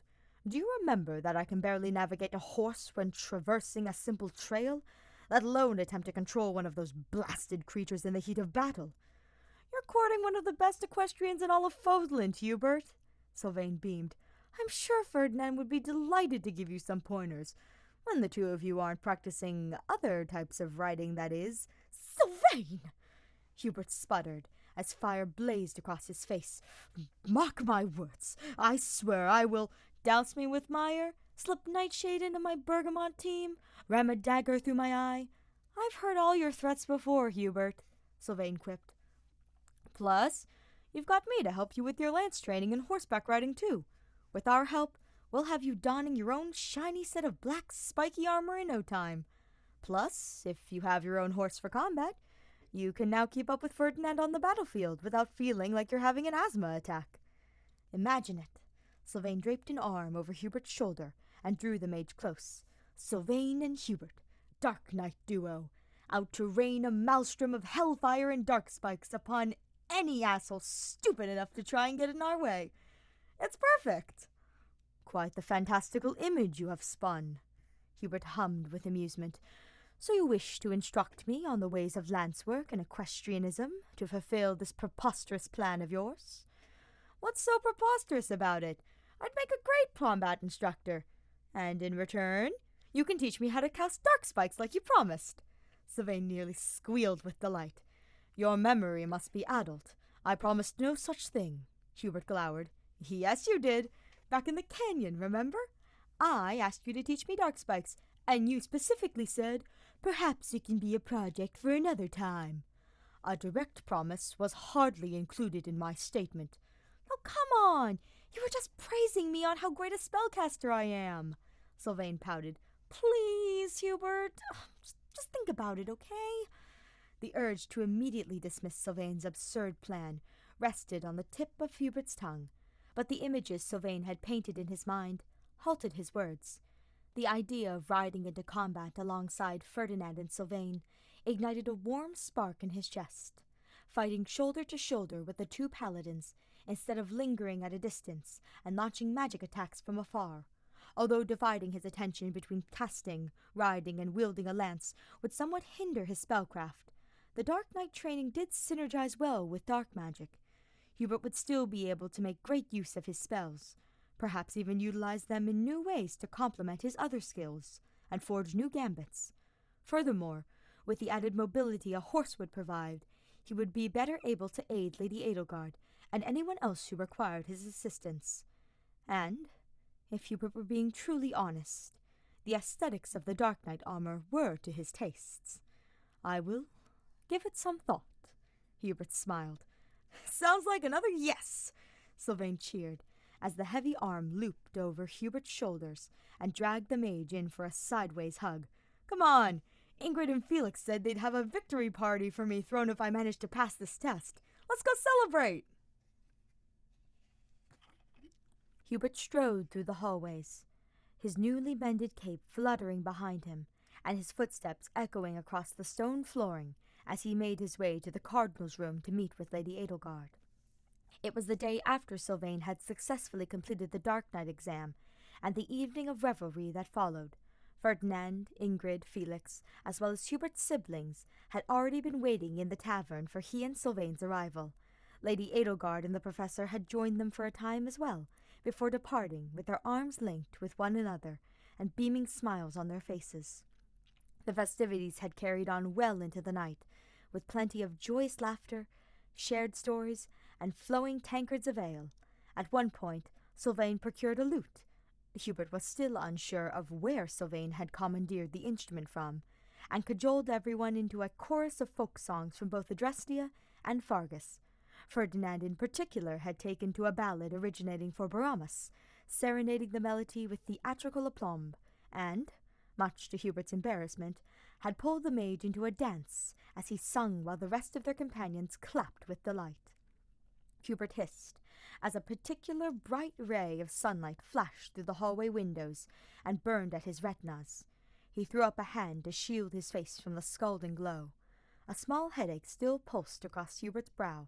Do you remember that I can barely navigate a horse when traversing a simple trail, let alone attempt to control one of those blasted creatures in the heat of battle? You're courting one of the best equestrians in all of Fodland, Hubert. Sylvain beamed. I'm sure Ferdinand would be delighted to give you some pointers, when the two of you aren't practicing other types of riding, that is. Sylvain! Hubert sputtered, as fire blazed across his face. Mark my words. I swear I will douse me with mire, slip nightshade into my bergamot team, ram a dagger through my eye. I've heard all your threats before, Hubert, Sylvain quipped. Plus, you've got me to help you with your lance training and horseback riding, too. With our help, we'll have you donning your own shiny set of black spiky armor in no time. Plus, if you have your own horse for combat, you can now keep up with Ferdinand on the battlefield without feeling like you're having an asthma attack. Imagine it. Sylvain draped an arm over Hubert's shoulder and drew the mage close. Sylvain and Hubert, Dark Knight duo, out to rain a maelstrom of hellfire and dark spikes upon any asshole stupid enough to try and get in our way. It's perfect. Quite the fantastical image you have spun, Hubert hummed with amusement. So you wish to instruct me on the ways of lance work and equestrianism to fulfill this preposterous plan of yours? What's so preposterous about it? I'd make a great combat instructor. And in return, you can teach me how to cast dark spikes like you promised. Sylvain nearly squealed with delight. Your memory must be addled. I promised no such thing, Hubert glowered. Yes, you did. Back in the canyon, remember? I asked you to teach me dark spikes, and you specifically said, perhaps it can be a project for another time. A direct promise was hardly included in my statement. Oh, come on! You were just praising me on how great a spellcaster I am, Sylvain pouted. Please, Hubert. Just think about it, okay? The urge to immediately dismiss Sylvain's absurd plan rested on the tip of Hubert's tongue, but the images Sylvain had painted in his mind halted his words. The idea of riding into combat alongside Ferdinand and Sylvain ignited a warm spark in his chest. Fighting shoulder to shoulder with the two paladins, instead of lingering at a distance and launching magic attacks from afar, although dividing his attention between casting, riding, and wielding a lance would somewhat hinder his spellcraft, the Dark Knight training did synergize well with dark magic. Hubert would still be able to make great use of his spells, perhaps even utilize them in new ways to complement his other skills, and forge new gambits. Furthermore, with the added mobility a horse would provide, he would be better able to aid Lady Edelgard and anyone else who required his assistance. And, if Hubert were being truly honest, the aesthetics of the Dark Knight armor were to his tastes. I will give it some thought, Hubert smiled. Sounds like another yes, Sylvain cheered, as the heavy arm looped over Hubert's shoulders and dragged the mage in for a sideways hug. Come on! Ingrid and Felix said they'd have a victory party for me thrown if I managed to pass this test. Let's go celebrate! Hubert strode through the hallways, his newly mended cape fluttering behind him, and his footsteps echoing across the stone flooring as he made his way to the Cardinal's room to meet with Lady Edelgard. It was the day after Sylvain had successfully completed the Dark Knight exam, and the evening of revelry that followed. Ferdinand, Ingrid, Felix, as well as Hubert's siblings, had already been waiting in the tavern for he and Sylvain's arrival. Lady Edelgard and the professor had joined them for a time as well, before departing with their arms linked with one another and beaming smiles on their faces. The festivities had carried on well into the night, with plenty of joyous laughter, shared stories, and flowing tankards of ale. At one point, Sylvain procured a lute, Hubert was still unsure of where Sylvain had commandeered the instrument from, and cajoled everyone into a chorus of folk songs from both Adrestia and Fargus. Ferdinand in particular had taken to a ballad originating for Baramas, serenading the melody with theatrical aplomb, and, much to Hubert's embarrassment, had pulled the mage into a dance as he sung while the rest of their companions clapped with delight. Hubert hissed, as a particular bright ray of sunlight flashed through the hallway windows and burned at his retinas. He threw up a hand to shield his face from the scalding glow. A small headache still pulsed across Hubert's brow,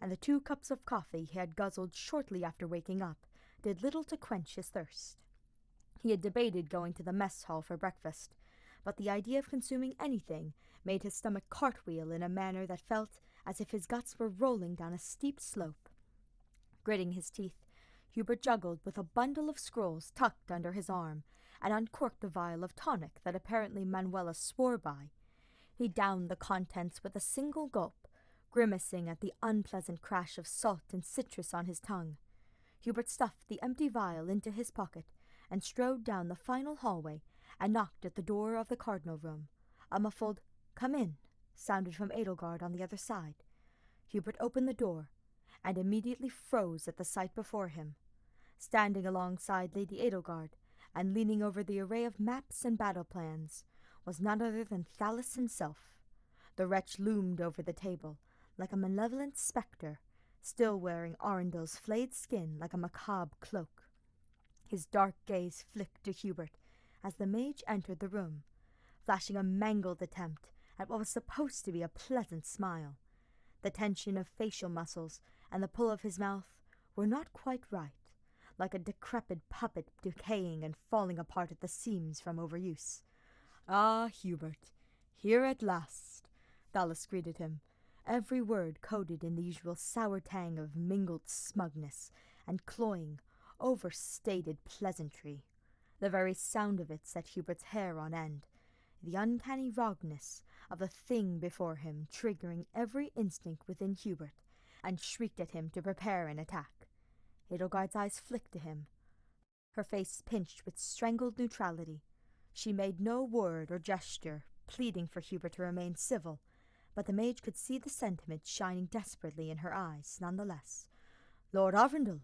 and the 2 cups of coffee he had guzzled shortly after waking up did little to quench his thirst. He had debated going to the mess hall for breakfast, but the idea of consuming anything made his stomach cartwheel in a manner that felt as if his guts were rolling down a steep slope. Gritting his teeth, Hubert juggled with a bundle of scrolls tucked under his arm, and uncorked a vial of tonic that apparently Manuela swore by. He downed the contents with a single gulp, grimacing at the unpleasant crash of salt and citrus on his tongue. Hubert stuffed the empty vial into his pocket and strode down the final hallway and knocked at the door of the cardinal room. A muffled "Come in" sounded from Edelgard on the other side. Hubert opened the door, and immediately froze at the sight before him. Standing alongside Lady Edelgard, and leaning over the array of maps and battle plans, was none other than Thallas himself. The wretch loomed over the table, like a malevolent spectre, still wearing Arendel's flayed skin like a macabre cloak. His dark gaze flicked to Hubert as the mage entered the room, flashing a mangled attempt at what was supposed to be a pleasant smile. The tension of facial muscles and the pull of his mouth were not quite right, like a decrepit puppet decaying and falling apart at the seams from overuse. "Ah, Hubert, here at last," Thallas greeted him, every word coated in the usual sour tang of mingled smugness and cloying, overstated pleasantry. The very sound of it set Hubert's hair on end, the uncanny rawness of the thing before him triggering every instinct within Hubert, and shrieked at him to prepare an attack. Edelgard's eyes flicked to him, her face pinched with strangled neutrality. She made no word or gesture, pleading for Hubert to remain civil, but the mage could see the sentiment shining desperately in her eyes nonetheless. "Lord Arundel,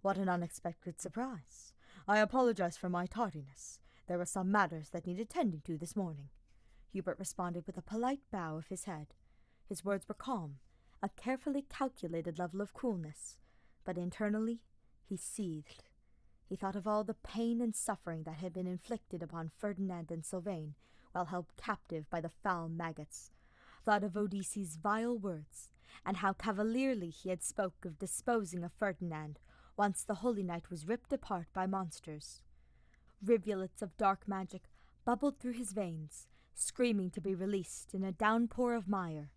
what an unexpected surprise. I apologize for my tardiness. There were some matters that needed tending to this morning." Hubert responded with a polite bow of his head. His words were calm, a carefully calculated level of coolness, but internally he seethed. He thought of all the pain and suffering that had been inflicted upon Ferdinand and Sylvain while held captive by the foul maggots, thought of Odysseus' vile words, and how cavalierly he had spoke of disposing of Ferdinand once the Holy Knight was ripped apart by monsters. Rivulets of dark magic bubbled through his veins, screaming to be released in a downpour of mire.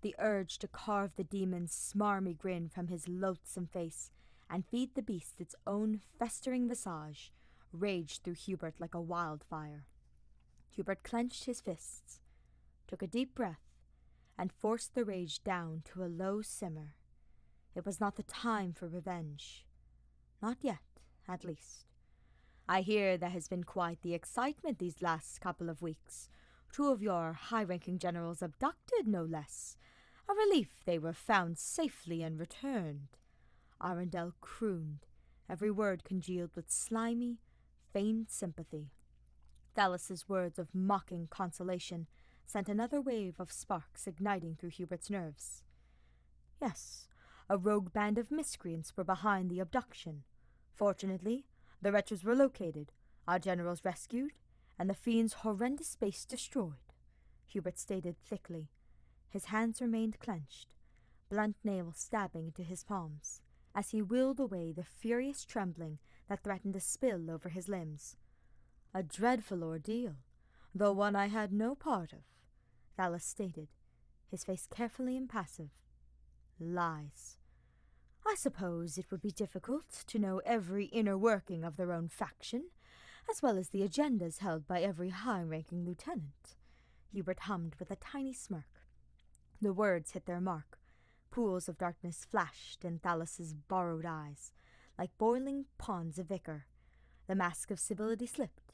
The urge to carve the demon's smarmy grin from his loathsome face and feed the beast its own festering visage raged through Hubert like a wildfire. Hubert clenched his fists, took a deep breath, and forced the rage down to a low simmer. It was not the time for revenge. Not yet, at least. "I hear there has been quite the excitement these last couple of weeks. 2 of your high-ranking generals abducted, no less. A relief they were found safely and returned." Arundel crooned, every word congealed with slimy, feigned sympathy. Thallas's words of mocking consolation sent another wave of sparks igniting through Hubert's nerves. Yes, a rogue band of miscreants were behind the abduction. Fortunately, the wretches were located, our generals rescued, and the fiend's horrendous base destroyed, Hubert stated thickly. His hands remained clenched, blunt nails stabbing into his palms, as he willed away the furious trembling that threatened to spill over his limbs. "A dreadful ordeal, though one I had no part of," Thallas stated, his face carefully impassive. "Lies. I suppose it would be difficult to know every inner working of their own faction, as well as the agendas held by every high-ranking lieutenant," Hubert hummed with a tiny smirk. The words hit their mark. Pools of darkness flashed in Thallas's borrowed eyes, like boiling ponds of ichor. The mask of civility slipped,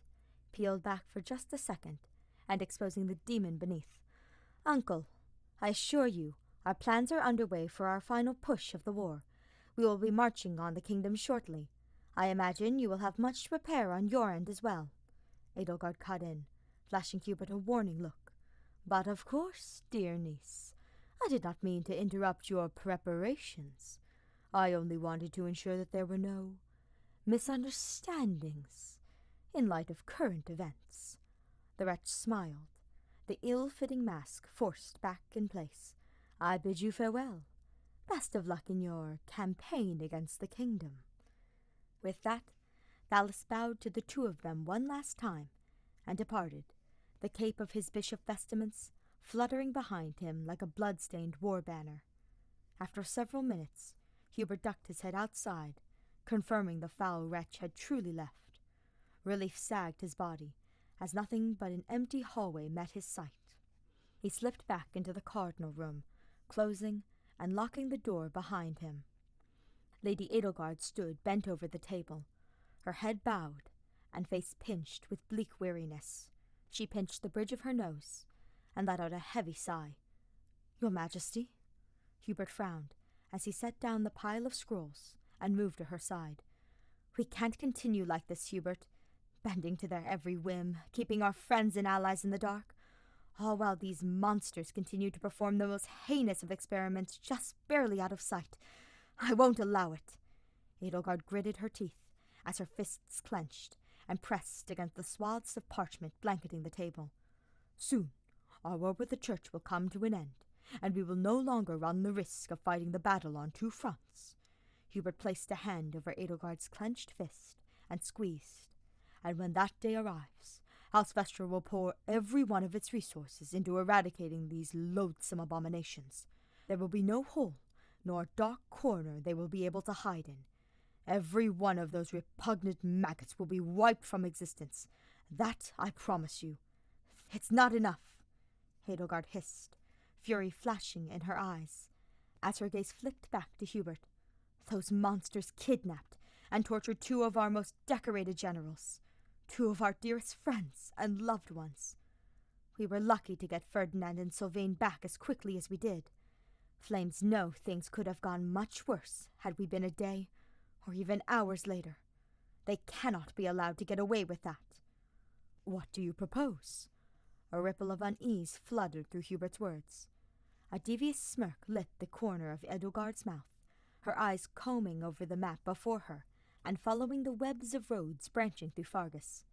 peeled back for just a second, and exposing the demon beneath. "Uncle, I assure you, our plans are underway for our final push of the war. We will be marching on the kingdom shortly. I imagine you will have much to prepare on your end as well." Edelgard cut in, flashing Hubert a warning look. "But of course, dear niece, I did not mean to interrupt your preparations. I only wanted to ensure that there were no misunderstandings in light of current events." The wretch smiled, the ill-fitting mask forced back in place. "I bid you farewell. Best of luck in your campaign against the kingdom." With that, Thallas bowed to the two of them one last time, and departed, the cape of his bishop vestments fluttering behind him like a blood-stained war banner. After several minutes, Hubert ducked his head outside, confirming the foul wretch had truly left. Relief sagged his body, as nothing but an empty hallway met his sight. He slipped back into the cardinal room, closing and locking the door behind him. Lady Edelgard stood bent over the table, her head bowed and face pinched with bleak weariness. She pinched the bridge of her nose and let out a heavy sigh. "Your Majesty?" Hubert frowned as he set down the pile of scrolls and moved to her side. "We can't continue like this, Hubert, bending to their every whim, keeping our friends and allies in the dark, all while these monsters continue to perform the most heinous of experiments just barely out of sight. I won't allow it." Edelgard gritted her teeth as her fists clenched and pressed against the swaths of parchment blanketing the table. "Soon, our war with the Church will come to an end, and we will no longer run the risk of fighting the battle on two fronts." Hubert placed a hand over Edelgard's clenched fist and squeezed. "And when that day arrives, House Vestra will pour every one of its resources into eradicating these loathsome abominations. There will be no hole nor dark corner they will be able to hide in. Every one of those repugnant maggots will be wiped from existence. That I promise you." "It's not enough," Edelgard hissed, fury flashing in her eyes, as her gaze flipped back to Hubert. "Those monsters kidnapped and tortured two of our most decorated generals, two of our dearest friends and loved ones. We were lucky to get Ferdinand and Sylvain back as quickly as we did. Flames know things could have gone much worse had we been a day or even hours later. They cannot be allowed to get away with that." "What do you propose?" A ripple of unease fluttered through Hubert's words. A devious smirk lit the corner of Edelgard's mouth, her eyes combing over the map before her and following the webs of roads branching through Fargus.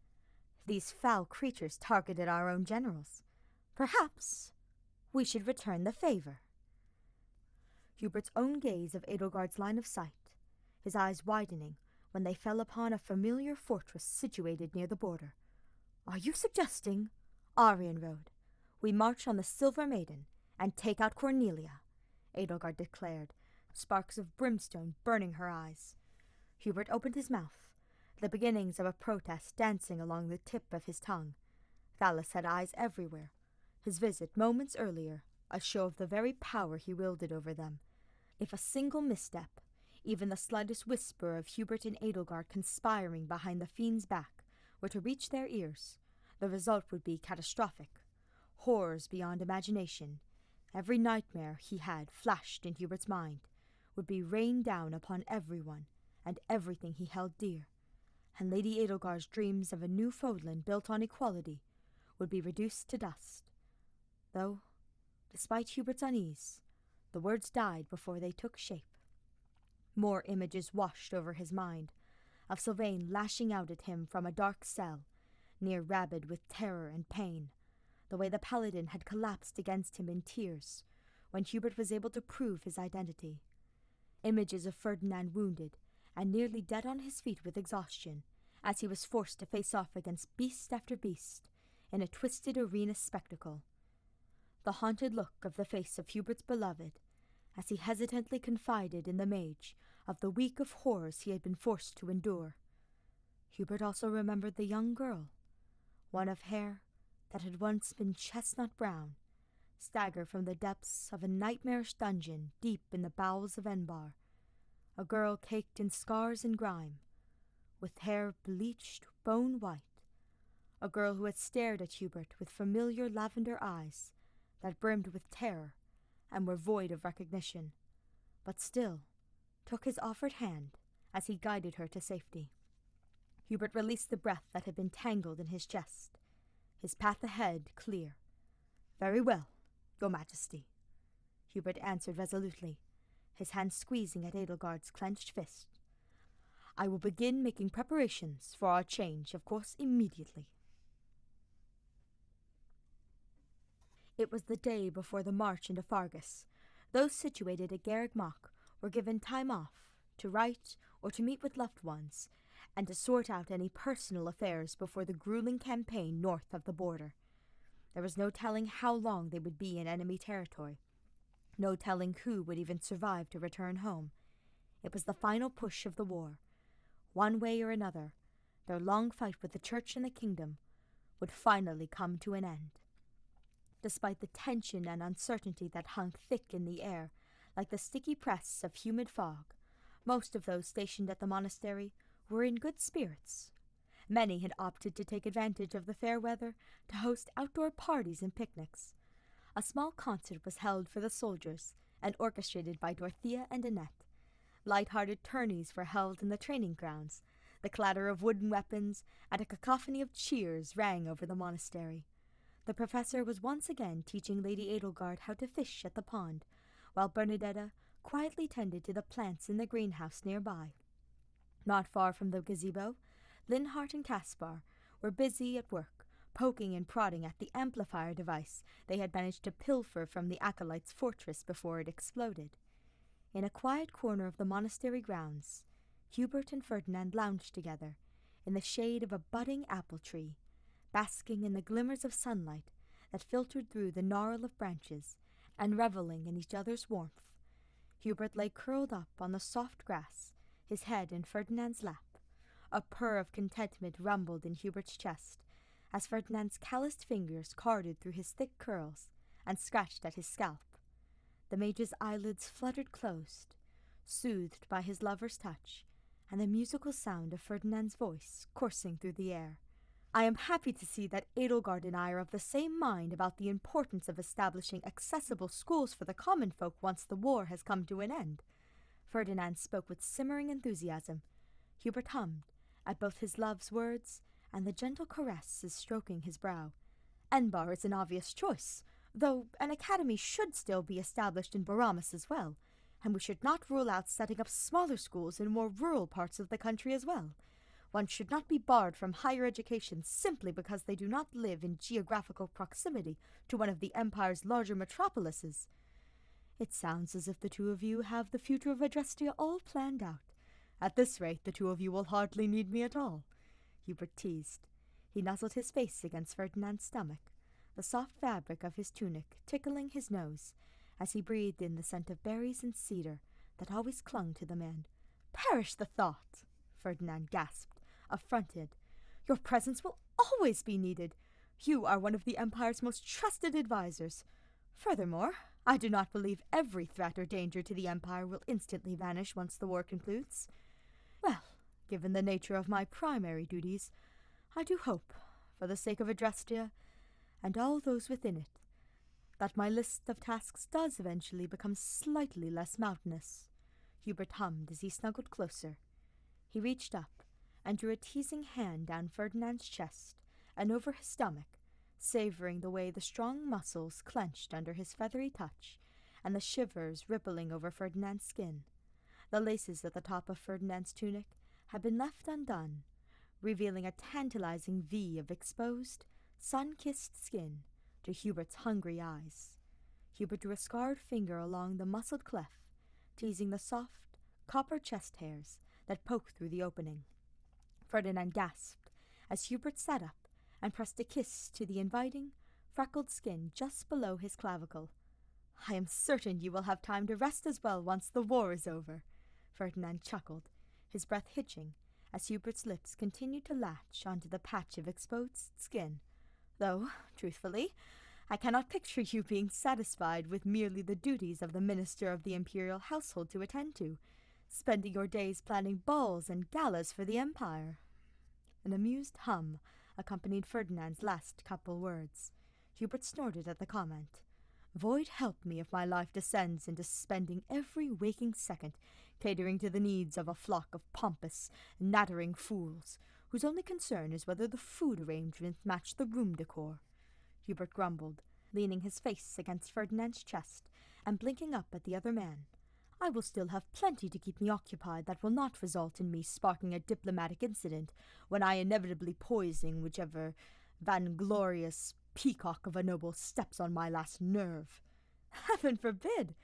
"These foul creatures targeted our own generals. Perhaps we should return the favor." Hubert's own gaze of Edelgard's line of sight, his eyes widening when they fell upon a familiar fortress situated near the border. "Are you suggesting Aryan Road? We march on the Silver Maiden and take out Cornelia," Edelgard declared, sparks of brimstone burning her eyes. Hubert opened his mouth, the beginnings of a protest dancing along the tip of his tongue. Thallas had eyes everywhere, his visit moments earlier a show of the very power he wielded over them. If a single misstep, even the slightest whisper of Hubert and Edelgard conspiring behind the fiend's back, were to reach their ears, the result would be catastrophic. Horrors beyond imagination, every nightmare he had flashed in Hubert's mind, would be rained down upon everyone and everything he held dear, and Lady Edelgard's dreams of a new Fodland built on equality would be reduced to dust. Though, despite Hubert's unease, the words died before they took shape. More images washed over his mind, of Sylvain lashing out at him from a dark cell, near rabid with terror and pain, the way the paladin had collapsed against him in tears when Hubert was able to prove his identity. Images of Ferdinand wounded and nearly dead on his feet with exhaustion, as he was forced to face off against beast after beast in a twisted arena spectacle. The haunted look of the face of Hubert's beloved, as he hesitantly confided in the mage of the week of horrors he had been forced to endure. Hubert also remembered the young girl, one of hair that had once been chestnut brown, stagger from the depths of a nightmarish dungeon deep in the bowels of Enbar, a girl caked in scars and grime, with hair bleached bone white. A girl who had stared at Hubert with familiar lavender eyes that brimmed with terror and were void of recognition, but still took his offered hand as he guided her to safety. Hubert released the breath that had been tangled in his chest, his path ahead clear. "Very well, Your Majesty," Hubert answered resolutely, his hand squeezing at Edelgard's clenched fist. "I will begin making preparations for our change, of course, immediately." It was the day before the march into Fargus. Those situated at Garreg Mach were given time off to write or to meet with loved ones, and to sort out any personal affairs before the grueling campaign north of the border. There was no telling how long they would be in enemy territory, no telling who would even survive to return home. It was the final push of the war. One way or another, their long fight with the Church and the Kingdom would finally come to an end. Despite the tension and uncertainty that hung thick in the air, like the sticky press of humid fog, most of those stationed at the monastery were in good spirits. Many had opted to take advantage of the fair weather to host outdoor parties and picnics. A small concert was held for the soldiers and orchestrated by Dorothea and Annette. Light-hearted tourneys were held in the training grounds. The clatter of wooden weapons and a cacophony of cheers rang over the monastery. The professor was once again teaching Lady Edelgard how to fish at the pond, while Bernadetta quietly tended to the plants in the greenhouse nearby. Not far from the gazebo, Linhart and Caspar were busy at work, poking and prodding at the amplifier device they had managed to pilfer from the acolyte's fortress before it exploded. In a quiet corner of the monastery grounds, Hubert and Ferdinand lounged together, in the shade of a budding apple tree, basking in the glimmers of sunlight that filtered through the gnarl of branches, and reveling in each other's warmth. Hubert lay curled up on the soft grass, his head in Ferdinand's lap. A purr of contentment rumbled in Hubert's chest, as Ferdinand's calloused fingers carded through his thick curls and scratched at his scalp. The mage's eyelids fluttered closed, soothed by his lover's touch, and the musical sound of Ferdinand's voice coursing through the air. "I am happy to see that Edelgard and I are of the same mind about the importance of establishing accessible schools for the common folk once the war has come to an end." Ferdinand spoke with simmering enthusiasm. Hubert hummed at both his love's words and the gentle caresses stroking his brow. "Enbar is an obvious choice, though an academy should still be established in Boramis as well, and we should not rule out setting up smaller schools in more rural parts of the country as well. One should not be barred from higher education simply because they do not live in geographical proximity to one of the Empire's larger metropolises." "It sounds as if the two of you have the future of Adrestia all planned out. At this rate, the two of you will hardly need me at all," Hubert teased. He nuzzled his face against Ferdinand's stomach, the soft fabric of his tunic tickling his nose, as he breathed in the scent of berries and cedar that always clung to the man. "Perish the thought!" Ferdinand gasped, affronted. "Your presence will always be needed. You are one of the Empire's most trusted advisers. Furthermore, I do not believe every threat or danger to the Empire will instantly vanish once the war concludes. Well, given the nature of my primary duties, I do hope, for the sake of Adrestia and all those within it, that my list of tasks does eventually become slightly less mountainous." Hubert hummed as he snuggled closer. He reached up and drew a teasing hand down Ferdinand's chest and over his stomach, savoring the way the strong muscles clenched under his feathery touch and the shivers rippling over Ferdinand's skin. The laces at the top of Ferdinand's tunic had been left undone, revealing a tantalizing V of exposed, sun-kissed skin to Hubert's hungry eyes. Hubert drew a scarred finger along the muscled cleft, teasing the soft, copper chest hairs that poked through the opening. Ferdinand gasped as Hubert sat up and pressed a kiss to the inviting, freckled skin just below his clavicle. "I am certain you will have time to rest as well once the war is over," Ferdinand chuckled, his breath hitching as Hubert's lips continued to latch onto the patch of exposed skin. "Though, truthfully, I cannot picture you being satisfied with merely the duties of the minister of the imperial household to attend to, spending your days planning balls and galas for the Empire." An amused hum accompanied Ferdinand's last couple words. Hubert snorted at the comment. "Void help me if my life descends into spending every waking second catering to the needs of a flock of pompous, nattering fools, whose only concern is whether the food arrangements match the room decor." Hubert grumbled, leaning his face against Ferdinand's chest and blinking up at the other man. "I will still have plenty to keep me occupied that will not result in me sparking a diplomatic incident when I inevitably poison whichever vainglorious peacock of a noble steps on my last nerve." "Heaven forbid!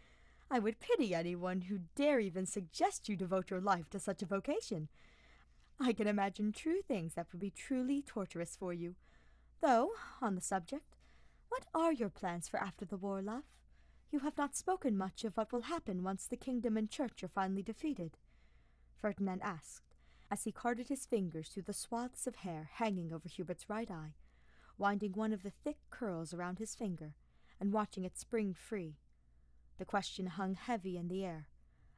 I would pity anyone who dare even suggest you devote your life to such a vocation. I can imagine true things that would be truly torturous for you. Though, on the subject, what are your plans for after the war, love? You have not spoken much of what will happen once the kingdom and church are finally defeated," Ferdinand asked, as he carded his fingers through the swaths of hair hanging over Hubert's right eye, winding one of the thick curls around his finger and watching it spring free. The question hung heavy in the air,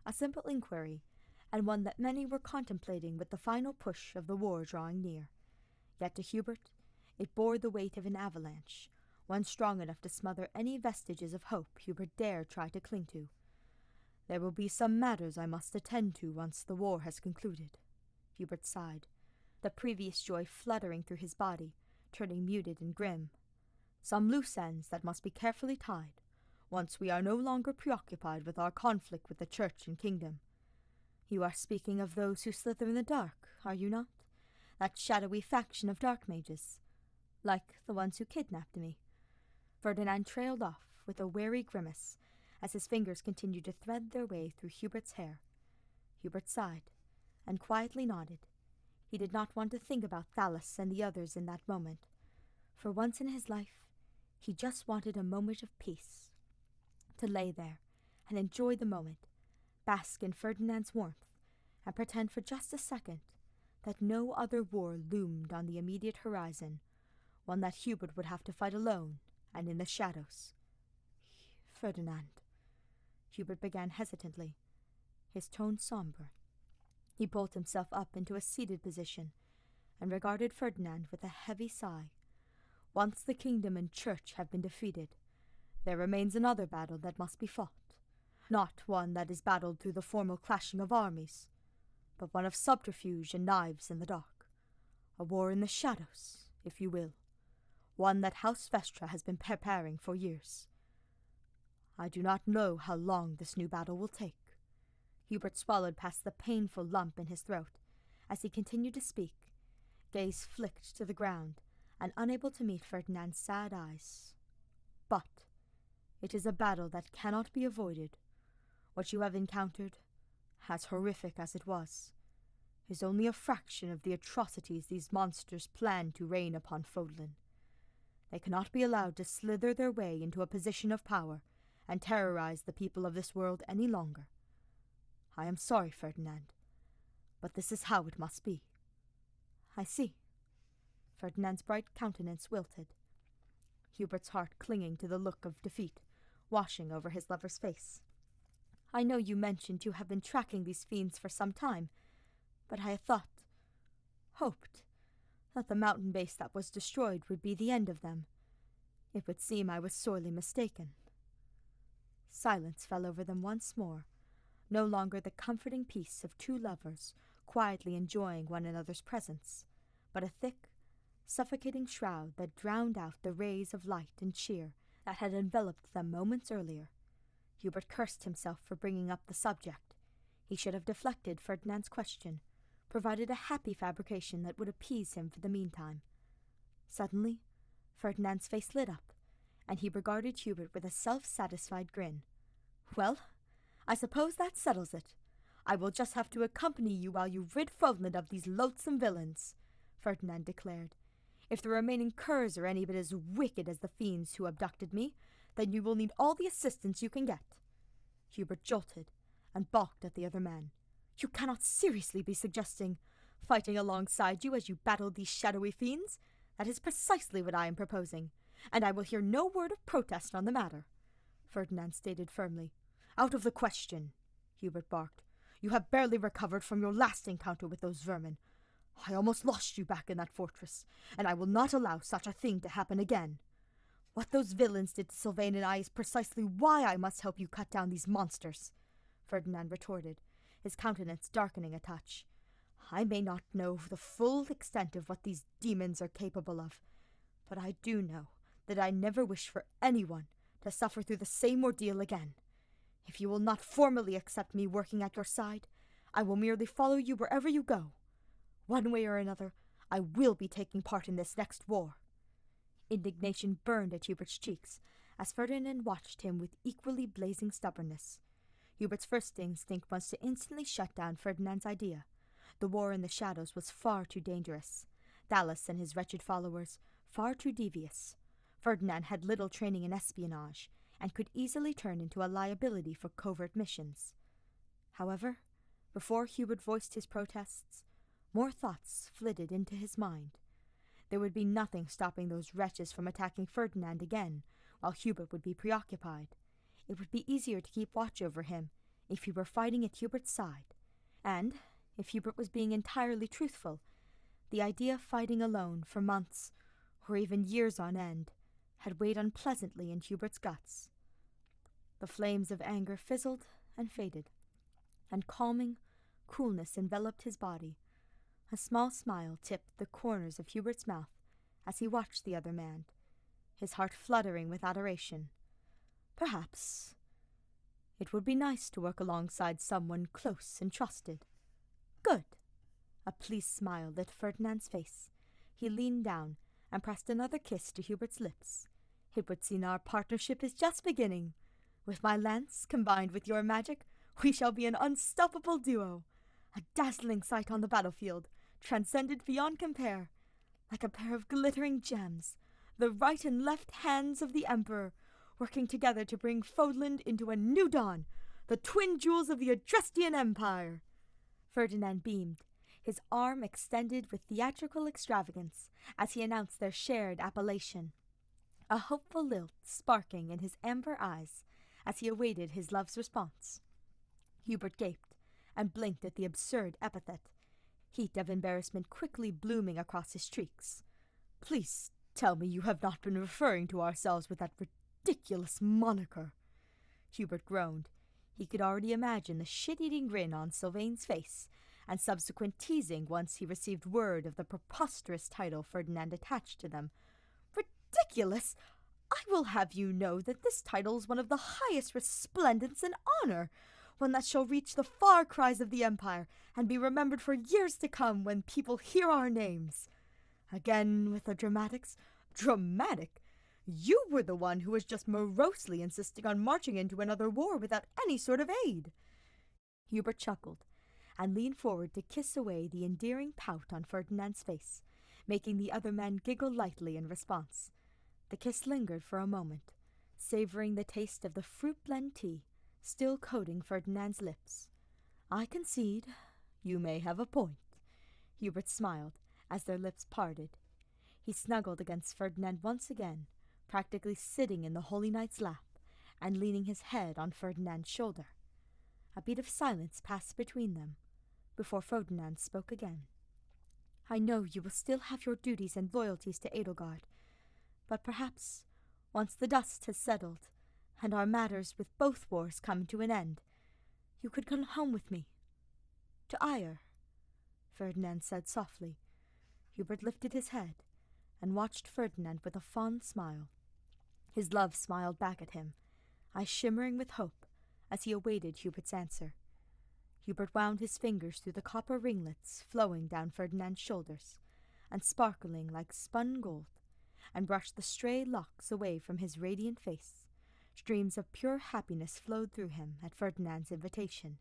a simple inquiry, and one that many were contemplating with the final push of the war drawing near. Yet to Hubert it bore the weight of an avalanche, one strong enough to smother any vestiges of hope Hubert dared try to cling to. "There will be some matters I must attend to once the war has concluded," Hubert sighed, the previous joy fluttering through his body, turning muted and grim. "Some loose ends that must be carefully tied, once we are no longer preoccupied with our conflict with the church and kingdom. You are speaking of those who slither in the dark, are you not? That shadowy faction of dark mages, like the ones who kidnapped me." Ferdinand trailed off with a wary grimace as his fingers continued to thread their way through Hubert's hair. Hubert sighed and quietly nodded. He did not want to think about Thalys and the others in that moment. For once in his life, he just wanted a moment of peace. To lay there and enjoy the moment, bask in Ferdinand's warmth, and pretend for just a second that no other war loomed on the immediate horizon, one that Hubert would have to fight alone and in the shadows. "Ferdinand," Hubert began hesitantly, his tone somber. He pulled himself up into a seated position and regarded Ferdinand with a heavy sigh. "Once the kingdom and church have been defeated, there remains another battle that must be fought. Not one that is battled through the formal clashing of armies, but one of subterfuge and knives in the dark. A war in the shadows, if you will. One that House Vestra has been preparing for years. I do not know how long this new battle will take." Hubert swallowed past the painful lump in his throat as he continued to speak, gaze flicked to the ground and unable to meet Ferdinand's sad eyes. "But it is a battle that cannot be avoided. What you have encountered, as horrific as it was, is only a fraction of the atrocities these monsters plan to rain upon Fodlan. They cannot be allowed to slither their way into a position of power and terrorize the people of this world any longer. I am sorry, Ferdinand, but this is how it must be." "I see." Ferdinand's bright countenance wilted, Hubert's heart clinging to the look of defeat washing over his lover's face. "I know you mentioned you have been tracking these fiends for some time, but I had hoped, that the mountain base that was destroyed would be the end of them. It would seem I was sorely mistaken." Silence fell over them once more, no longer the comforting peace of two lovers quietly enjoying one another's presence, but a thick, suffocating shroud that drowned out the rays of light and cheer that had enveloped them moments earlier. Hubert cursed himself for bringing up the subject. He should have deflected Ferdinand's question, provided a happy fabrication that would appease him for the meantime. Suddenly, Ferdinand's face lit up, and he regarded Hubert with a self-satisfied grin. "Well, I suppose that settles it. I will just have to accompany you while you rid Frodland of these loathsome villains," Ferdinand declared. "If the remaining curs are any bit as wicked as the fiends who abducted me, then you will need all the assistance you can get." Hubert jolted and balked at the other man. "You cannot seriously be suggesting fighting alongside you as you battle these shadowy fiends? That is precisely what I am proposing, and I will hear no word of protest on the matter," Ferdinand stated firmly. "Out of the question," Hubert barked. You have barely recovered from your last encounter with those vermin. I almost lost you back in that fortress, and I will not allow such a thing to happen again. What those villains did to Sylvain and I is precisely why I must help you cut down these monsters," Ferdinand retorted, his countenance darkening a touch. "I may not know the full extent of what these demons are capable of, but I do know that I never wish for anyone to suffer through the same ordeal again. If you will not formally accept me working at your side, I will merely follow you wherever you go. One way or another, I will be taking part in this next war." Indignation burned at Hubert's cheeks as Ferdinand watched him with equally blazing stubbornness. Hubert's first instinct was to instantly shut down Ferdinand's idea. The war in the shadows was far too dangerous. Dallas and his wretched followers far too devious. Ferdinand had little training in espionage, and could easily turn into a liability for covert missions. However, before Hubert voiced his protests, more thoughts flitted into his mind. There would be nothing stopping those wretches from attacking Ferdinand again, while Hubert would be preoccupied. It would be easier to keep watch over him if he were fighting at Hubert's side, and, if Hubert was being entirely truthful, the idea of fighting alone for months, or even years on end, had weighed unpleasantly in Hubert's guts. The flames of anger fizzled and faded, and calming coolness enveloped his body. A small smile tipped the corners of Hubert's mouth as he watched the other man, his heart fluttering with adoration. Perhaps it would be nice to work alongside someone close and trusted. Good. A pleased smile lit Ferdinand's face. He leaned down and pressed another kiss to Hubert's lips. "It would seem our partnership is just beginning. With my lance, combined with your magic, we shall be an unstoppable duo. A dazzling sight on the battlefield, transcended beyond compare. Like a pair of glittering gems, the right and left hands of the Emperor, working together to bring Fodland into a new dawn, the twin jewels of the Adrestian Empire." Ferdinand beamed, his arm extended with theatrical extravagance as he announced their shared appellation, a hopeful lilt sparking in his amber eyes as he awaited his love's response. Hubert gaped and blinked at the absurd epithet, heat of embarrassment quickly blooming across his cheeks. "Please tell me you have not been referring to ourselves with that ridiculous moniker." Hubert groaned. He could already imagine the shit-eating grin on Sylvain's face, and subsequent teasing once he received word of the preposterous title Ferdinand attached to them. "Ridiculous? I will have you know that this title is one of the highest resplendence and honor, one that shall reach the far cries of the Empire, and be remembered for years to come when people hear our names." Again with the dramatics. "Dramatic? You were the one who was just morosely insisting on marching into another war without any sort of aid." Hubert chuckled, and leaned forward to kiss away the endearing pout on Ferdinand's face, making the other man giggle lightly in response. The kiss lingered for a moment, savouring the taste of the fruit-blend tea still coating Ferdinand's lips. "I concede you may have a point." Hubert smiled as their lips parted. He snuggled against Ferdinand once again, practically sitting in the Holy Knight's lap and leaning his head on Ferdinand's shoulder. A beat of silence passed between them, before Ferdinand spoke again. "I know you will still have your duties and loyalties to Edelgard, but perhaps, once the dust has settled, and our matters with both wars come to an end, you could come home with me. To Ayr," Ferdinand said softly. Hubert lifted his head and watched Ferdinand with a fond smile. His love smiled back at him, eyes shimmering with hope as he awaited Hubert's answer. Hubert wound his fingers through the copper ringlets flowing down Ferdinand's shoulders, and sparkling like spun gold, and brushed the stray locks away from his radiant face. Streams of pure happiness flowed through him at Ferdinand's invitation,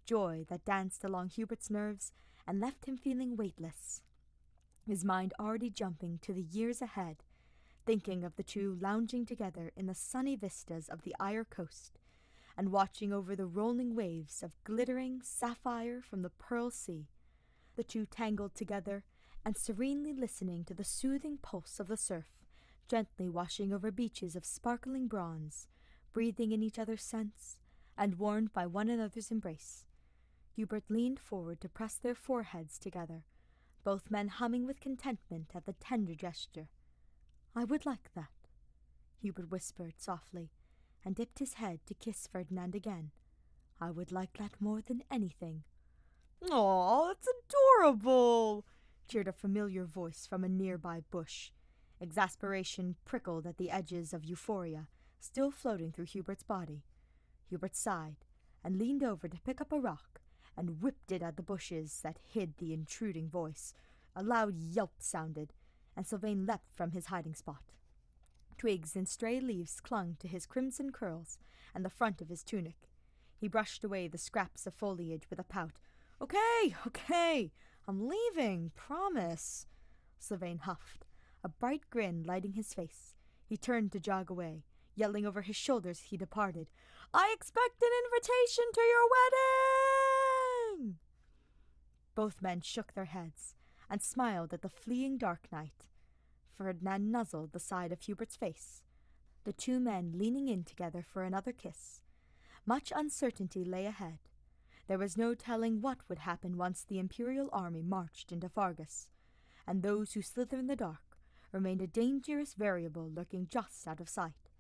joy that danced along Hubert's nerves and left him feeling weightless, his mind already jumping to the years ahead, thinking of the two lounging together in the sunny vistas of the Ayr coast, and watching over the rolling waves of glittering sapphire from the Pearl Sea, the two tangled together and serenely listening to the soothing pulse of the surf, gently washing over beaches of sparkling bronze, breathing in each other's scents, and warmed by one another's embrace. Hubert leaned forward to press their foreheads together, both men humming with contentment at the tender gesture. "I would like that," Hubert whispered softly, and dipped his head to kiss Ferdinand again. "I would like that more than anything." "Aw, that's adorable!" cheered a familiar voice from a nearby bush. Exasperation prickled at the edges of euphoria, still floating through Hubert's body. Hubert sighed, and leaned over to pick up a rock, and whipped it at the bushes that hid the intruding voice. A loud yelp sounded, and Sylvain leapt from his hiding spot. Twigs and stray leaves clung to his crimson curls and the front of his tunic. He brushed away the scraps of foliage with a pout. Okay, I'm leaving, promise." Sylvain huffed, a bright grin lighting his face. He turned to jog away, yelling over his shoulders as he departed, "I expect an invitation to your wedding!" Both men shook their heads and smiled at the fleeing dark night. Ferdinand nuzzled the side of Hubert's face, the two men leaning in together for another kiss. Much uncertainty lay ahead. There was no telling what would happen once the imperial army marched into Fargus, and those who slither in the dark remained a dangerous variable lurking just out of sight.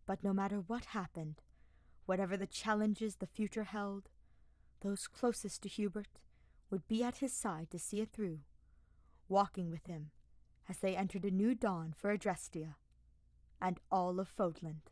But no matter what happened, whatever the challenges the future held, those closest to Hubert would be at his side to see it through, walking with him as they entered a new dawn for Adrestia and all of Fodland.